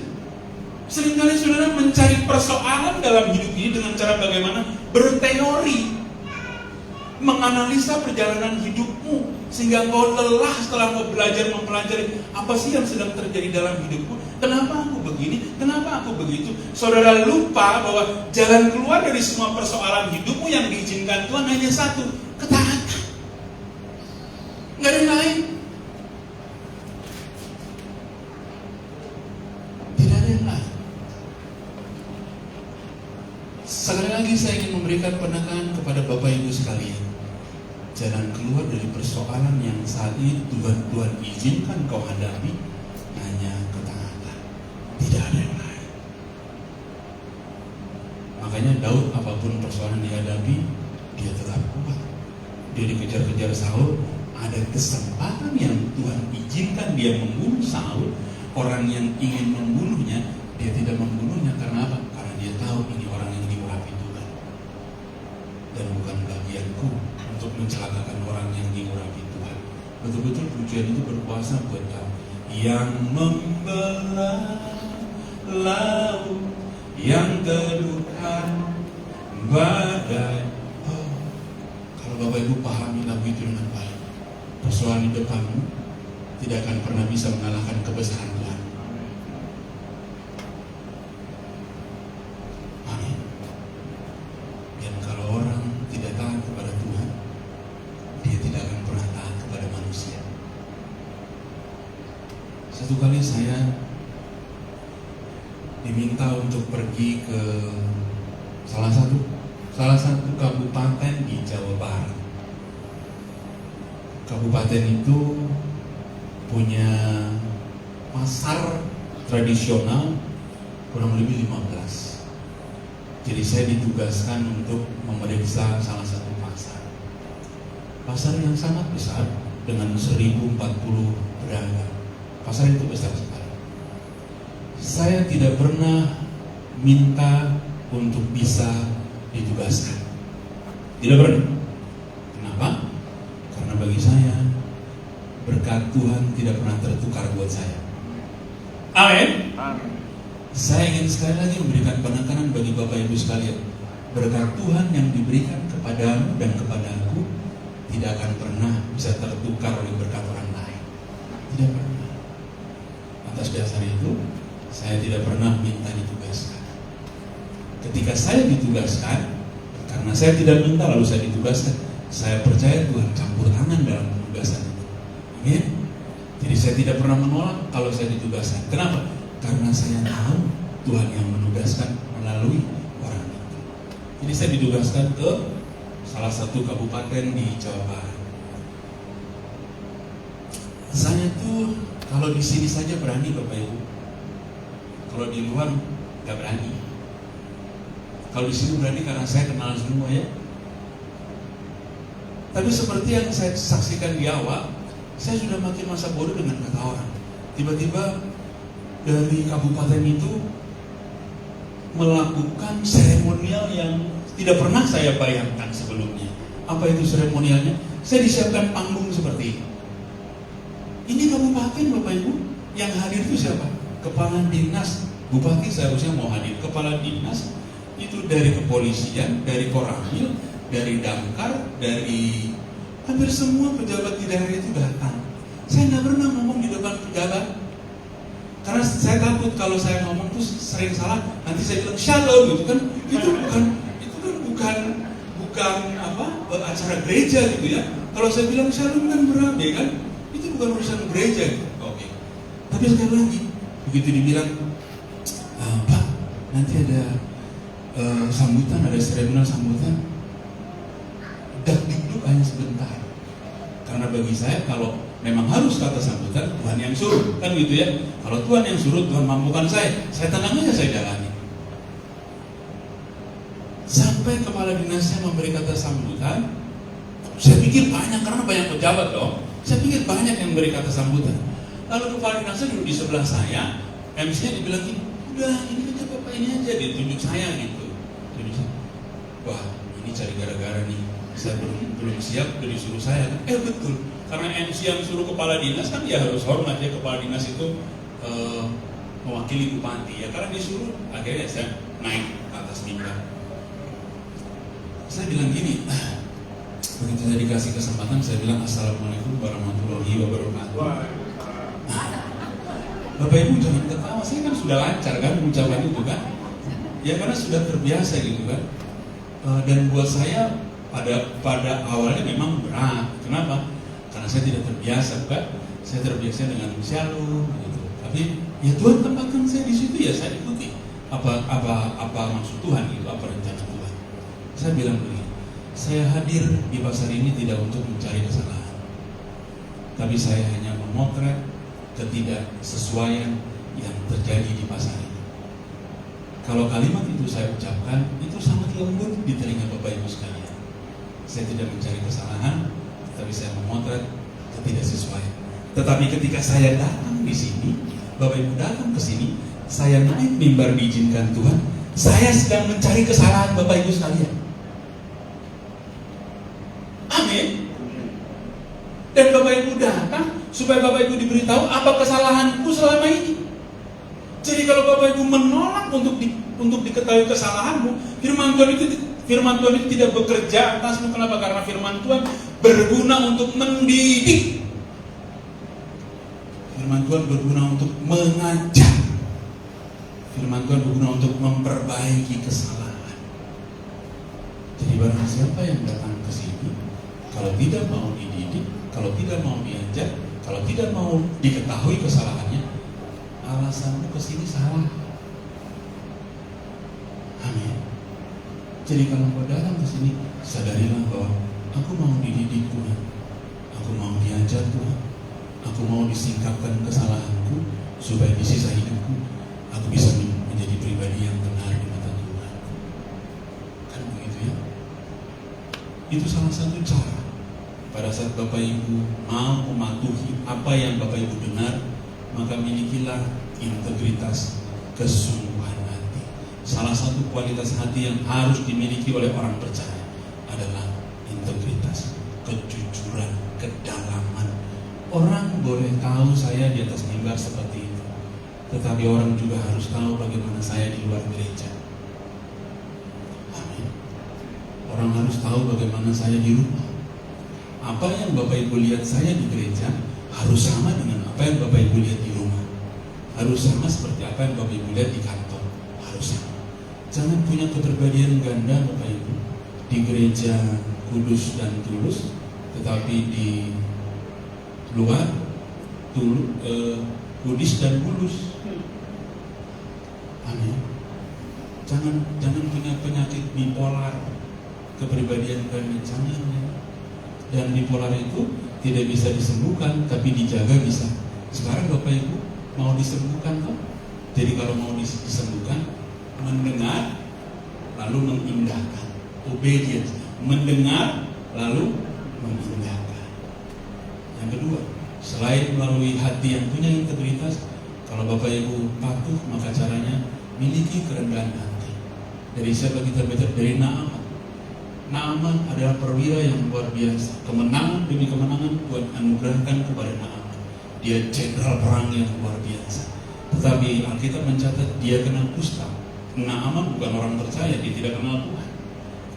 Seringkali saudara mencari persoalan dalam hidup ini dengan cara bagaimana? Berteori, menganalisa perjalanan hidupmu, sehingga kau lelah setelah kau belajar mempelajari apa sih yang sedang terjadi dalam hidupku. Kenapa aku begini? Kenapa aku begitu? Saudara lupa bahwa jalan keluar dari semua persoalan hidupmu yang diizinkan Tuhan hanya satu, ketaatan. Nggak ada yang lain. Tidak ada yang lain. Sekali lagi saya ingin memberikan penekanan kepada Bapak Ibu sekalian. Jalan keluar dari persoalan yang saat ini Tuhan izinkan kau hadapi hanya ketaatan. Tidak ada yang lain. Makanya Daud apapun persoalan dihadapi, dia tetap kuat. Dia dikejar-kejar Saul, ada kesempatan yang Tuhan izinkan dia membunuh Saul. Orang yang ingin membunuhnya, dia tidak membunuhnya. Karena apa? Karena dia tahu ini orang yang diurapi Tuhan. Dan bukan bagianku untuk mencelakakan orang yang diurapi Tuhan. Betul-betul pujian itu berkuasa buat kamu. Yang membelah laut, yang teduhkan badai. Oh, kalau Bapak Ibu pahami lagu itu itu dengan baik. Persoalan hidup kamu tidak akan pernah bisa mengalahkan kebesaran Tuhan. Amin. Dan kalau orang tidak taat kepada Tuhan, dia tidak akan pernah taat kepada manusia. Satu kali saya diminta untuk pergi ke salah satu kabupaten di Jawa Barat. Kabupaten itu punya pasar tradisional kurang lebih 15. Jadi saya ditugaskan untuk memeriksa salah satu pasar. Pasar yang sangat besar dengan 1040 pedagang. Pasar itu besar sekali. Saya tidak pernah minta untuk bisa ditugaskan. Tidak pernah. Kenapa? Karena bagi saya berkat Tuhan tidak pernah tertukar buat saya. Amin. Saya ingin sekali lagi memberikan penekanan bagi Bapak Ibu sekalian. Berkat Tuhan yang diberikan kepadamu dan kepadaku tidak akan pernah bisa tertukar oleh berkat orang lain. Tidak pernah. Atas dasar itu, saya tidak pernah minta ditugaskan. Ketika saya ditugaskan, karena saya tidak minta lalu saya ditugaskan, saya percaya Tuhan campur tangan dalam penugasan itu. Amin. Jadi saya tidak pernah menolak kalau saya ditugaskan. Kenapa? Karena saya tahu Tuhan yang menugaskan melalui orang itu. Jadi saya ditugaskan ke salah satu kabupaten di Jawa Barat. Saya tuh kalau di sini saja berani Bapak Ibu. Kalau di luar nggak berani. Kalau di sini berani karena saya kenal semua ya. Tapi seperti yang saya saksikan di awal, saya sudah makin masa bodoh dengan kata orang. Tiba-tiba dari kabupaten itu melakukan seremonial yang tidak pernah saya bayangkan sebelumnya. Apa itu seremonialnya? Saya disiapkan panggung seperti ini. Ini kabupaten Bapak Ibu, yang hadir itu siapa? Kepala dinas, bupati seharusnya mau hadir. Kepala dinas itu dari kepolisian, dari Koramil, dari Damkar, dari hampir semua pejabat di daerah itu datang. Saya nggak pernah ngomong di depan pejabat, karena saya takut kalau saya ngomong tuh sering salah. Nanti saya bilang shalom gitu kan? Itu bukan acara gereja gitu ya. Kalau saya bilang shalom kan berabe kan? Itu bukan urusan gereja gitu. Oke. Tapi sekali lagi begitu dibilang, Pak, nanti ada sambutan, ada seremonial sambutan. Dak-dikduk hanya sebentar. Karena bagi saya kalau memang harus kata sambutan, Tuhan yang suruh, kan gitu ya. Kalau Tuhan yang suruh, Tuhan mampukan saya tenang aja, saya jalani. Sampai kepala dinasnya memberi kata sambutan, saya pikir banyak, karena banyak pejabat dong. Saya pikir banyak yang memberi kata sambutan. Lalu kepala dinasnya duduk di sebelah saya, MC-nya dibilang gini, udah ini aja Bapak ini aja, ditunjuk saya gitu. Tunjuk saya. Wah, ini cari gara-gara nih. Saya belum siap, udah disuruh saya. Betul. Karena MC yang suruh kepala dinas kan dia harus hormat ya, kepala dinas itu mewakili bupati ya, karena disuruh. Akhirnya saya naik ke atas mimbar. Saya bilang gini, begitu saya dikasih kesempatan, saya bilang Assalamualaikum warahmatullahi wabarakatuh. Bapak Ibu jangan ketawa, saya kan sudah lancar kan mengucapkan itu kan, ya karena sudah terbiasa gitu kan. Dan buat saya pada awalnya memang berat. Kenapa? Karena saya tidak terbiasa, bukan? Saya terbiasa dengan shalom gitu. Tapi ya Tuhan tempatkan saya di situ, ya saya ikuti apa maksud Tuhan gitu, apa rencana Tuhan. Saya bilang begini, saya hadir di pasar ini tidak untuk mencari kesalahan, tapi saya hanya memotret ketidaksesuaian yang terjadi di pasar ini. Kalau kalimat itu saya ucapkan, itu sangat lembut di telinga Bapak Ibu sekalian. Saya tidak mencari kesalahan, tapi saya memotret ketidaksesuaian. Tetapi ketika saya datang di sini, Bapak Ibu datang ke sini, saya naik mimbar diizinkan Tuhan, saya sedang mencari kesalahan Bapak Ibu sekalian. Amin. Dan Bapak Ibu datang supaya Bapak Ibu diberitahu apa kesalahanku selama ini. Jadi kalau Bapak Ibu menolak untuk diketahui kesalahanmu, firman Tuhan itu tidak bekerja atasmu. Kenapa? Karena firman Tuhan berguna untuk mendidik. Firman Tuhan berguna untuk mengajar. Firman Tuhan berguna untuk memperbaiki kesalahan. Jadi barang siapa yang datang ke sini, kalau tidak mau dididik, kalau tidak mau diajar, kalau tidak mau diketahui kesalahannya, alasanmu ke sini salah. Amin. Jadi kalau kau datang ke sini, sadarilah bahwa aku mau dididik Tuhan, aku mau diajar Tuhan, aku mau disingkapkan kesalahanku supaya di sisa hidupku aku bisa menjadi pribadi yang benar di mata Tuhan. Kan begitu ya? Itu salah satu cara. Pada saat Bapak Ibu mau mematuhi apa yang Bapak Ibu dengar, maka milikilah integritas, kesungguhan hati. Salah satu kualitas hati yang harus dimiliki oleh orang percaya adalah integritas, kejujuran, kedalaman. Orang boleh tahu saya di atas mimbar seperti itu, tetapi orang juga harus tahu bagaimana saya di luar gereja. Amin. Orang harus tahu bagaimana saya di rumah. Apa yang Bapak Ibu lihat saya di gereja harus sama dengan apa yang Bapak Ibu lihat di rumah. Harus sama seperti apa yang Bapak Ibu lihat di kantor. Harus sama. Jangan punya kepribadian ganda Bapak Ibu. Di gereja kudus dan tulus, tetapi di luar kudus dan bulus. Amin. Jangan punya penyakit bipolar, kepribadian ganda. Jangan ya. Dan bipolar itu tidak bisa disembuhkan, tapi dijaga bisa. Sekarang Bapak Ibu mau disembuhkan kok. Jadi kalau mau disembuhkan, mendengar lalu mengindahkan. Obedience, mendengar lalu mengindahkan. Yang kedua, selain melalui hati yang punya integritas, kalau Bapak Ibu patuh, maka caranya miliki kerendahan hati. Dari siapa kita belajar? Dari Naaman. Naaman adalah perwira yang luar biasa. Kemenangan demi kemenangan Tuhan anugerahkan kepada Naaman. Dia jenderal perang yang luar biasa. Tetapi Alkitab mencatat dia kena kusta. Naaman bukan orang percaya, dia tidak kenal Tuhan.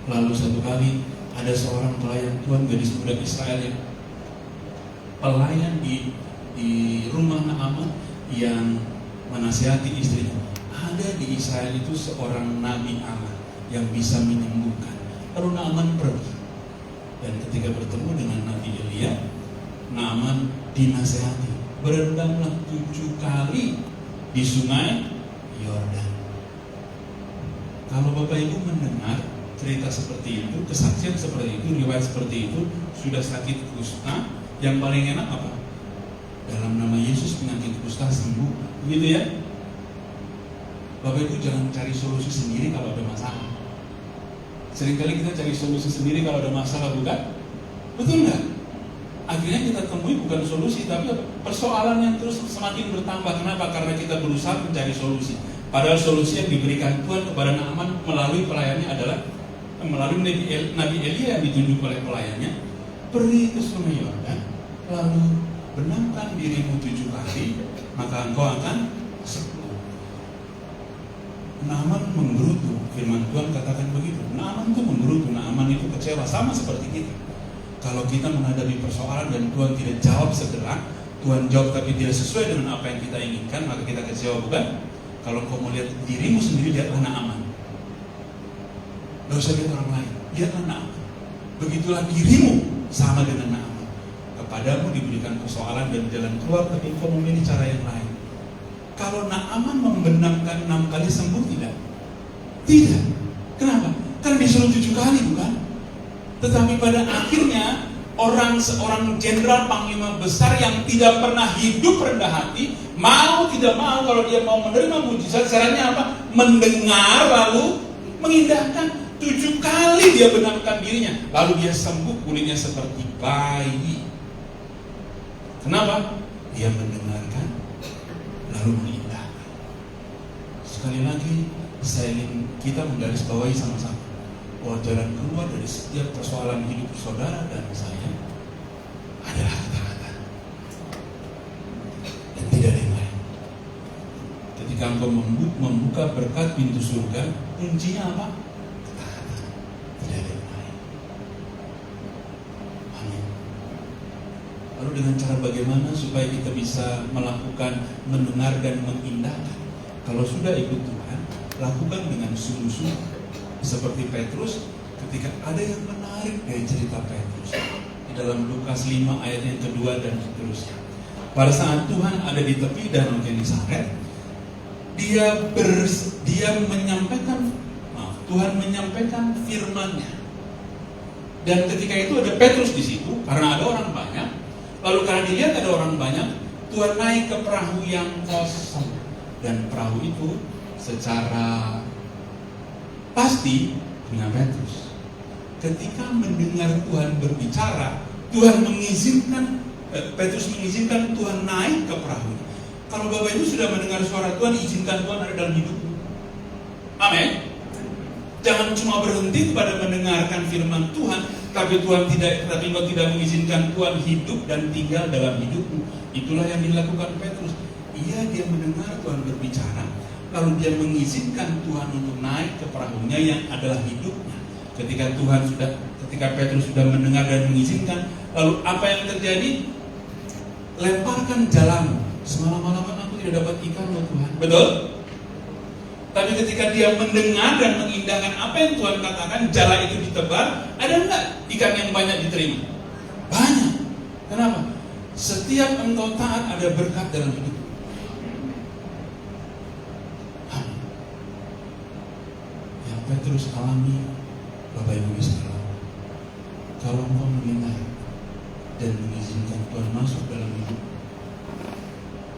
Lalu satu kali ada seorang pelayan Tuhan, gadis muda Israel yang pelayan di rumah Naaman yang menasihati istrinya. Ada di Israel itu seorang nabi Allah yang bisa menyembuhkan. Lalu Naaman pergi, dan ketika bertemu dengan Nabi Elia, Naaman dinasehati, berendamlah 7 kali di sungai Yordan. Kalau Bapak Ibu mendengar cerita seperti itu, kesaksian seperti itu, riwayat seperti itu, sudah sakit kusta, yang paling enak apa? Dalam nama Yesus penyakit kusta sembuh, gitu ya. Bapak Ibu jangan cari solusi sendiri kalau ada masalah. Seringkali kita cari solusi sendiri kalau ada masalah, bukan? Betul nggak? Akhirnya kita temui bukan solusi, tapi persoalan yang terus semakin bertambah. Kenapa? Karena kita berusaha mencari solusi. Padahal solusi yang diberikan Tuhan kepada Naaman melalui pelayannya adalah melalui Nabi Elia yang ditunjuk oleh pelayannya. Pergi ke sungai Yordan, lalu benamkan dirimu 7 kali, maka engkau akan sembuh. Naaman menggerutu, firman Tuhan katakan begitu. Naaman itu menggerutu, Naaman itu kecewa, sama seperti kita. Kalau kita menghadapi persoalan dan Tuhan tidak jawab segera, Tuhan jawab tapi tidak sesuai dengan apa yang kita inginkan, maka kita kecewa, bukan? Kalau kau mau lihat dirimu sendiri, lihatlah Naaman. Gak usah lihat orang lain, lihatlah Naaman. Begitulah dirimu sama dengan Naaman. Kepadamu diberikan persoalan dan jalan keluar, tapi kau memilih cara yang lain. Kalau Naaman membenamkan 6 kali sembuh tidak? Tidak. Kenapa? Kan disuruh 7 kali, bukan? Tetapi pada akhirnya seorang jenderal panglima besar yang tidak pernah hidup rendah hati, mau tidak mau, kalau dia mau menerima mujizat, caranya apa? Mendengar lalu mengindahkan. 7 kali dia benamkan dirinya, lalu dia sembuh, pulihnya seperti bayi. Kenapa? Dia mendengarkan lalu mengindahkan. Sekali lagi saya ingin kita menggarisbawahi sama-sama bahwa jalan keluar dari setiap persoalan hidup saudara dan saya adalah ketaatan, dan tidak ada yang lain. Ketika engkau membuka berkat pintu surga, kuncinya apa? Ketaatan, tidak ada yang lain. Amin. Lalu dengan cara bagaimana supaya kita bisa melakukan, mendengar dan mengindahkan? Kalau sudah ikut Tuhan, lakukan dengan sungguh-sungguh. Seperti Petrus, ketika ada yang menarik dari cerita Petrus di dalam Lukas 5 ayat yang kedua dan seterusnya. Pada saat Tuhan ada di tepi danau Genesaret, Tuhan menyampaikan firman-Nya. Dan ketika itu ada Petrus di situ, karena ada orang banyak. Lalu karena dilihat ada orang banyak, Tuhan naik ke perahu yang kosong. Dan perahu itu secara pasti punya Petrus. Ketika mendengar Tuhan berbicara, Petrus mengizinkan Tuhan naik ke perahu. Kalau Bapak Ibu sudah mendengar suara Tuhan, izinkan Tuhan ada dalam hidupmu. Amin. Jangan cuma berhenti pada mendengarkan firman Tuhan, tapi engkau tidak mengizinkan Tuhan hidup dan tinggal dalam hidupmu. Itulah yang dilakukan Petrus. Dia mendengar Tuhan berbicara, lalu dia mengizinkan Tuhan untuk naik ke perahunya yang adalah hidupnya. Ketika Petrus sudah mendengar dan mengizinkan, lalu apa yang terjadi? Lemparkan jalamu. Semalam-malaman aku tidak dapat ikan loh Tuhan. Betul? Tapi ketika dia mendengar dan mengindahkan apa yang Tuhan katakan, jala itu ditebar, ada enggak ikan yang banyak diterima? Banyak. Kenapa? Setiap engkau taat ada berkat dalam hidup. Amin. Yang Petrus alami, Bapak Ibu bisa alami. Kalau engkau mendengar dan mengizinkan Tuhan masuk dalam hidup,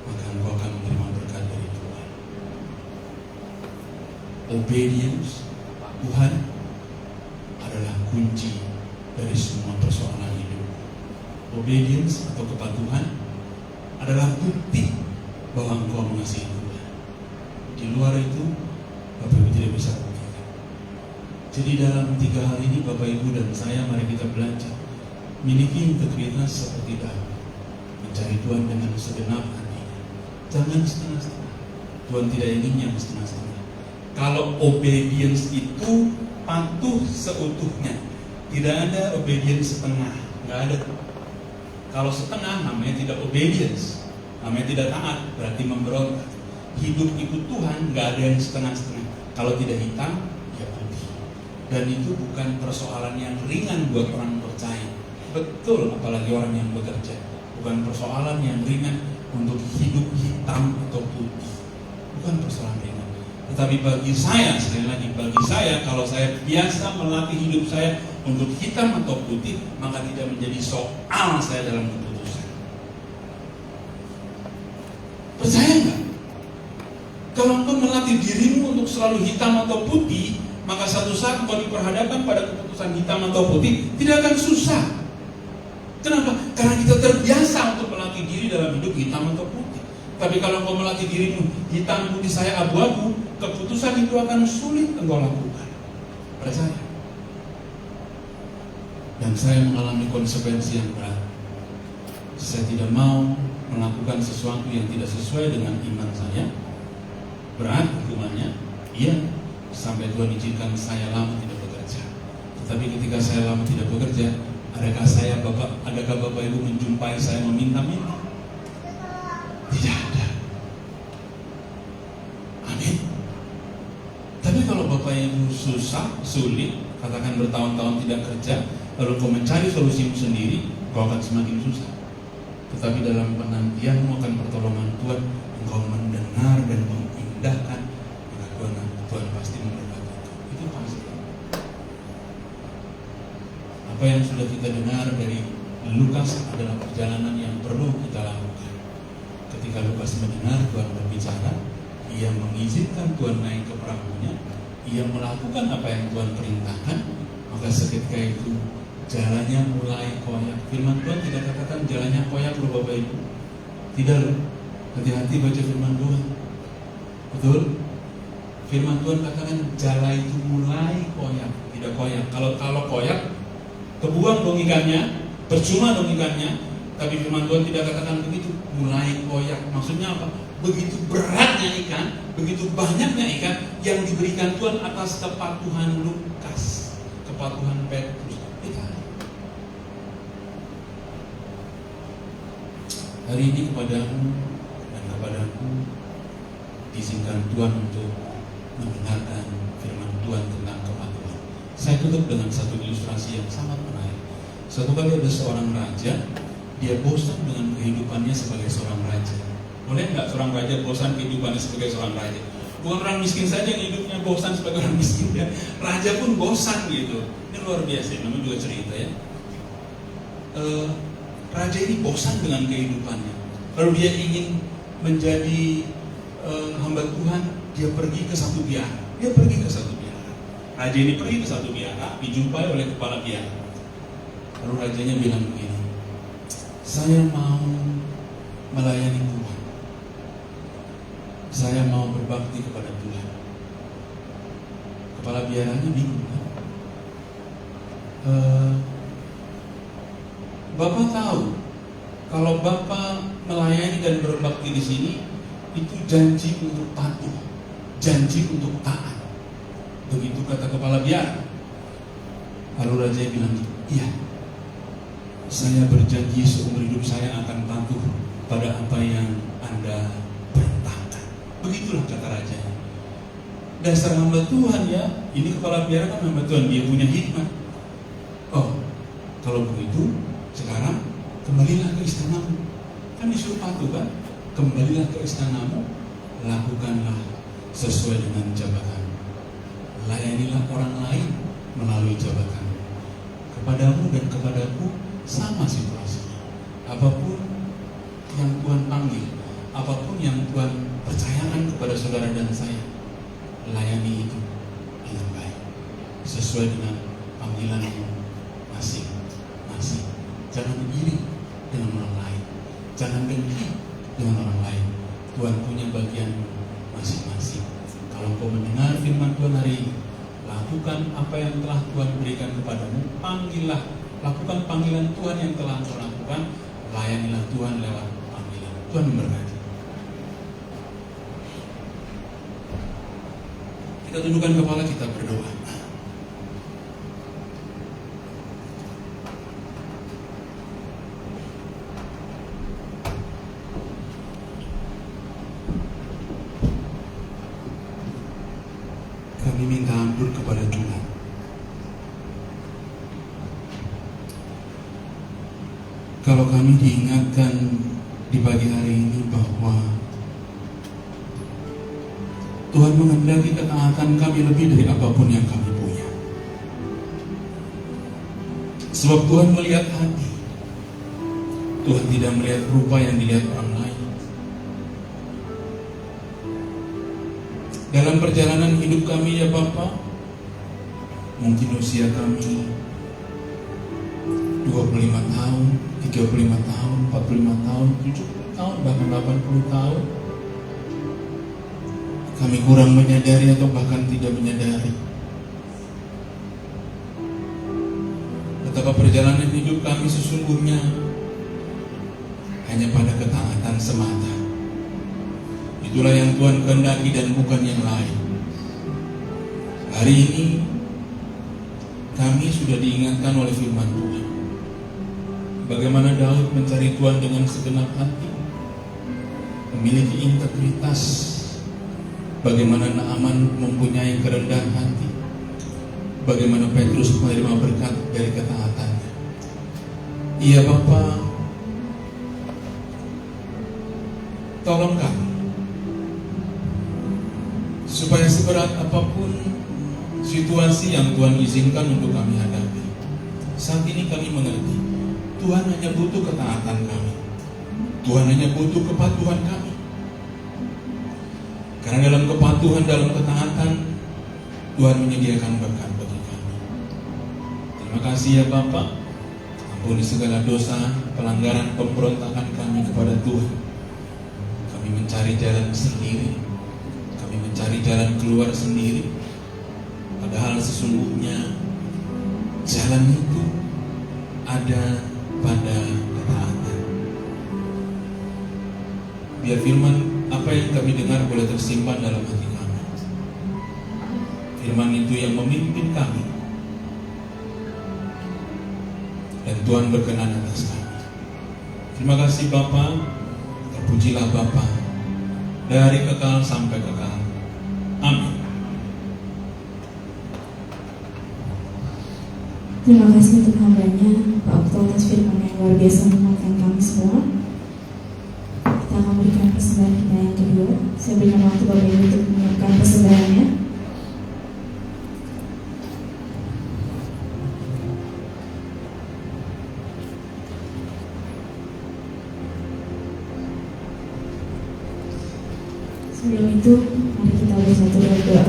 maka engkau akan menerima berkat dari Tuhan. Obedience Tuhan adalah kunci dari semua persoalan hidup. Obedience atau kepatuhan adalah bukti bahwa engkau mengasihi Tuhan. Di luar itu, Bapak Ibu tidak bisa buktikan. Jadi dalam 3 hal ini Bapak Ibu dan saya, mari kita belajar miliki integritas seperti Daud, mencari Tuhan dengan segenap hati. Jangan setengah-setengah. Tuhan tidak ingin yang setengah-setengah. Kalau obedience itu patuh seutuhnya, tidak ada obedience setengah, nggak ada. Kalau setengah namanya tidak obedience, namanya tidak taat, berarti memberontak. Hidup ikut Tuhan nggak ada yang setengah-setengah. Kalau tidak hitam, ya putih. Dan itu bukan persoalan yang ringan buat orang percaya. Betul, apalagi orang yang bekerja. Bukan persoalan yang ringan untuk hidup hitam atau putih. Bukan persoalan ringan. Tetapi bagi saya, sekali lagi, bagi saya, kalau saya biasa melatih hidup saya untuk hitam atau putih, maka tidak menjadi soal saya dalam keputusan. Percaya nggak? Kalau engkau melatih dirimu untuk selalu hitam atau putih, maka satu saat engkau diperhadapkan pada keputusan hitam atau putih, tidak akan susah. Kenapa? Karena kita terbiasa untuk melatih diri dalam hidup hitam atau putih. Tapi kalau engkau melatih dirimu hitam putih saya abu-abu, keputusan itu akan sulit engkau lakukan. Percaya. Dan saya mengalami konsekuensi yang berat. Saya tidak mau melakukan sesuatu yang tidak sesuai dengan iman saya. Berat hukumannya. Iya, sampai Tuhan izinkan saya lama tidak bekerja. Tetapi ketika saya lama tidak bekerja, adakah Bapak Ibu menjumpai saya meminta-minta? Tidak ada. Amin. Tapi kalau Bapak Ibu susah, sulit, katakan bertahun-tahun tidak kerja, lalu kau mencari solusimu sendiri, kau akan semakin susah. Tetapi dalam penantianmu akan pertolongan Tuhan, engkau mendengar dan mengindahkan, maka Tuhan pasti memberkati. Itu pasti. Apa yang sudah kita dengar dari Lukas adalah perjalanan yang perlu kita lakukan. Ketika Lukas mendengar Tuhan berbicara, ia mengizinkan Tuhan naik ke perahunya, ia melakukan apa yang Tuhan perintahkan, maka seketika itu jalannya mulai koyak. Firman Tuhan tidak katakan jalannya koyak loh Bapak Ibu. Tidak loh. Hati-hati baca firman Tuhan. Betul? Firman Tuhan katakan jala itu mulai koyak, tidak koyak. Kalau koyak, kebuang dong ikannya, percuma dong ikannya. Tapi firman Tuhan tidak katakan begitu, mulai koyak. Maksudnya apa? Begitu beratnya ikan, begitu banyaknya ikan yang diberikan Tuhan atas kepatuhan Lukas, kepatuhan Petrus. Hari ini kepadamu dan kepadaku diizinkan Tuhan untuk mendengarkan firman Tuhan tentang kepatuhan. Saya tutup dengan satu ilustrasi yang sangat menarik. Suatu kali ada seorang raja, dia bosan dengan kehidupannya sebagai seorang raja. Boleh nggak seorang raja bosan kehidupannya sebagai seorang raja? Bukan orang miskin saja yang hidupnya bosan sebagai orang miskin, ya. Raja pun bosan gitu. Ini luar biasa, namanya juga cerita ya. Raja ini bosan dengan kehidupannya. Lalu dia ingin menjadi hamba Tuhan. Dia pergi ke satu biara. Raja ini pergi ke satu biara, dijumpai oleh kepala biara. Lalu rajanya bilang begini, saya mau melayani Tuhan. Saya mau berbakti kepada Tuhan. Kepala biaranya bingung. Bapak tahu kalau Bapak melayani dan berbakti di sini itu janji untuk patuh, janji untuk taat. Begitu kata kepala biara. Lalu raja bilang, iya, saya berjanji seumur hidup saya akan patuh pada apa yang Anda perintahkan. Begitulah kata raja. Dasar hamba Tuhan ya. Ini kepala biara kan hamba Tuhan, dia punya hikmat. Oh, kalau begitu sekarang kembalilah ke istanamu. Kan disuruh patuh kan? Kembalilah ke istanamu, lakukanlah sesuai dengan jabatan. Layanilah orang lain melalui jabatan. Kepadamu dan kepadaku sama situasinya. Apapun yang Tuhan panggil, apapun yang Tuhan percayakan kepada saudara dan saya, layani itu dengan baik, sesuai dengan panggilanmu masing-masing. Jangan iri dengan orang lain, jangan dengki dengan orang lain. Tuhan punya bagian masing-masing. Kalau kau mendengar firman Tuhan hari ini, lakukan apa yang telah Tuhan berikan kepadamu. Panggillah, lakukan panggilan Tuhan yang telah kau lakukan. Layanilah Tuhan lewat panggilan. Tuhan memberkati. Kita tundukkan kepala, kita berdoa. Kami minta ampun kepada Tuhan. Kalau kami diingatkan di pagi hari ini bahwa Tuhan menghendaki ketaatan kami lebih dari apapun yang kami punya. Sebab Tuhan melihat hati. Tuhan tidak melihat rupa yang dilihat orang lain. Dalam perjalanan hidup kami ya Bapa, mungkin usia kami 25 tahun, 35 tahun, 45 tahun, 70 tahun, bahkan 80 tahun. Kami kurang menyadari atau bahkan tidak menyadari betapa perjalanan hidup kami sesungguhnya hanya pada ketaatan semata. Itulah yang Tuhan kehendaki dan bukan yang lain. Hari ini kami sudah diingatkan oleh firman Tuhan bagaimana Daud mencari Tuhan dengan segenap hati, memiliki integritas. Bagaimana Naaman mempunyai kerendahan hati, bagaimana Petrus menerima berkat dari ketaatannya. Iya Bapa, tolong kami supaya seberat apapun situasi yang Tuhan izinkan untuk kami hadapi, saat ini kami mengerti Tuhan hanya butuh ketaatan kami, Tuhan hanya butuh kepatuhan kami. Karena dalam kepatuhan, dalam ketaatan, Tuhan menyediakan berkat bagi kami. Terima kasih ya Bapa. Ampuni segala dosa, pelanggaran, pemberontakan kami kepada Tuhan. Kami mencari jalan sendiri, kami mencari jalan keluar sendiri. Padahal sesungguhnya jalan itu ada pada ketaatan. Biar firman apa yang kami dengar boleh tersimpan dalam hati kami. Firman itu yang memimpin kami, dan Tuhan berkenan atas kami. Terima kasih Bapa, terpujilah Bapa dari kekal sampai kekal. Amin. Terima kasih untuk hambanya Pak Okto atas firman yang luar biasa menguatkan kami semua. Kita akan berikan persembahan kita yang kedua. Saya berikan waktu Bapak Ibu untuk menyiapkan persembahannya. Sebelum itu, mari kita bersatu dalam doa.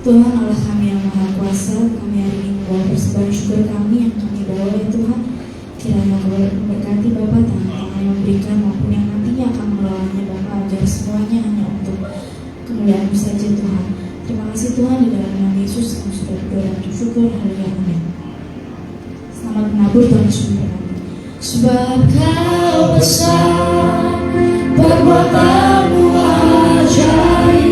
Tuhan Allah kami yang Maha Kuasa, kami hari ini membawa persembahan syukur kami yang kami bawa ya Tuhan. Kiranya Kau memberkati Bapa, tangan yang memberikan maupun yang nantinya akan mengelolanya Bapa, agar semuanya hanya untuk kemuliaan-Mu saja Tuhan. Terima kasih Tuhan, di dalam nama Yesus kami sudah berdoa dan bersyukur. Haleluya, amin. Selamat menabur, Tuhan Yesus memberkati. Sebab Kau besar, perbuatan-Mu ajaib,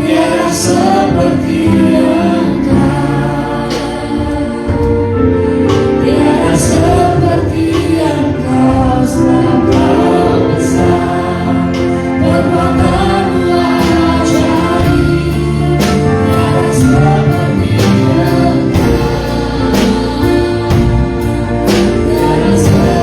tiada seperti Engkau, tiada seperti Engkau. Sebab Kau besar, perbuatan-Mu ajaib, tiada seperti Engkau, tiada seperti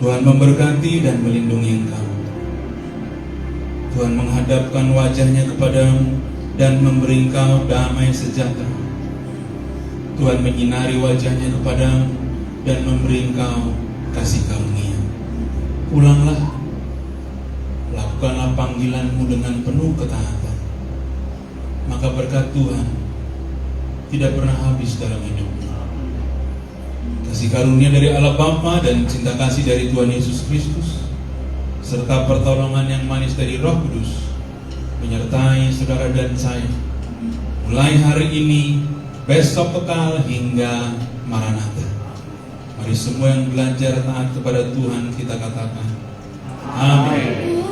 Tuhan memberkati dan melindungi engkau. Tuhan menghadapkan wajahnya kepadamu dan memberi engkau damai sejahtera. Tuhan menyinari wajahnya kepadamu dan memberi engkau kasih karunia. Pulanglah, lakukanlah panggilanmu dengan penuh ketaatan. Maka berkat Tuhan tidak pernah habis dalam hidupmu. Kasih karunia dari Allah Bapa dan cinta kasih dari Tuhan Yesus Kristus serta pertolongan yang manis dari Roh Kudus menyertai saudara dan saya mulai hari ini, besok kekal hingga Maranatha. Mari semua yang belajar taat kepada Tuhan kita katakan amin.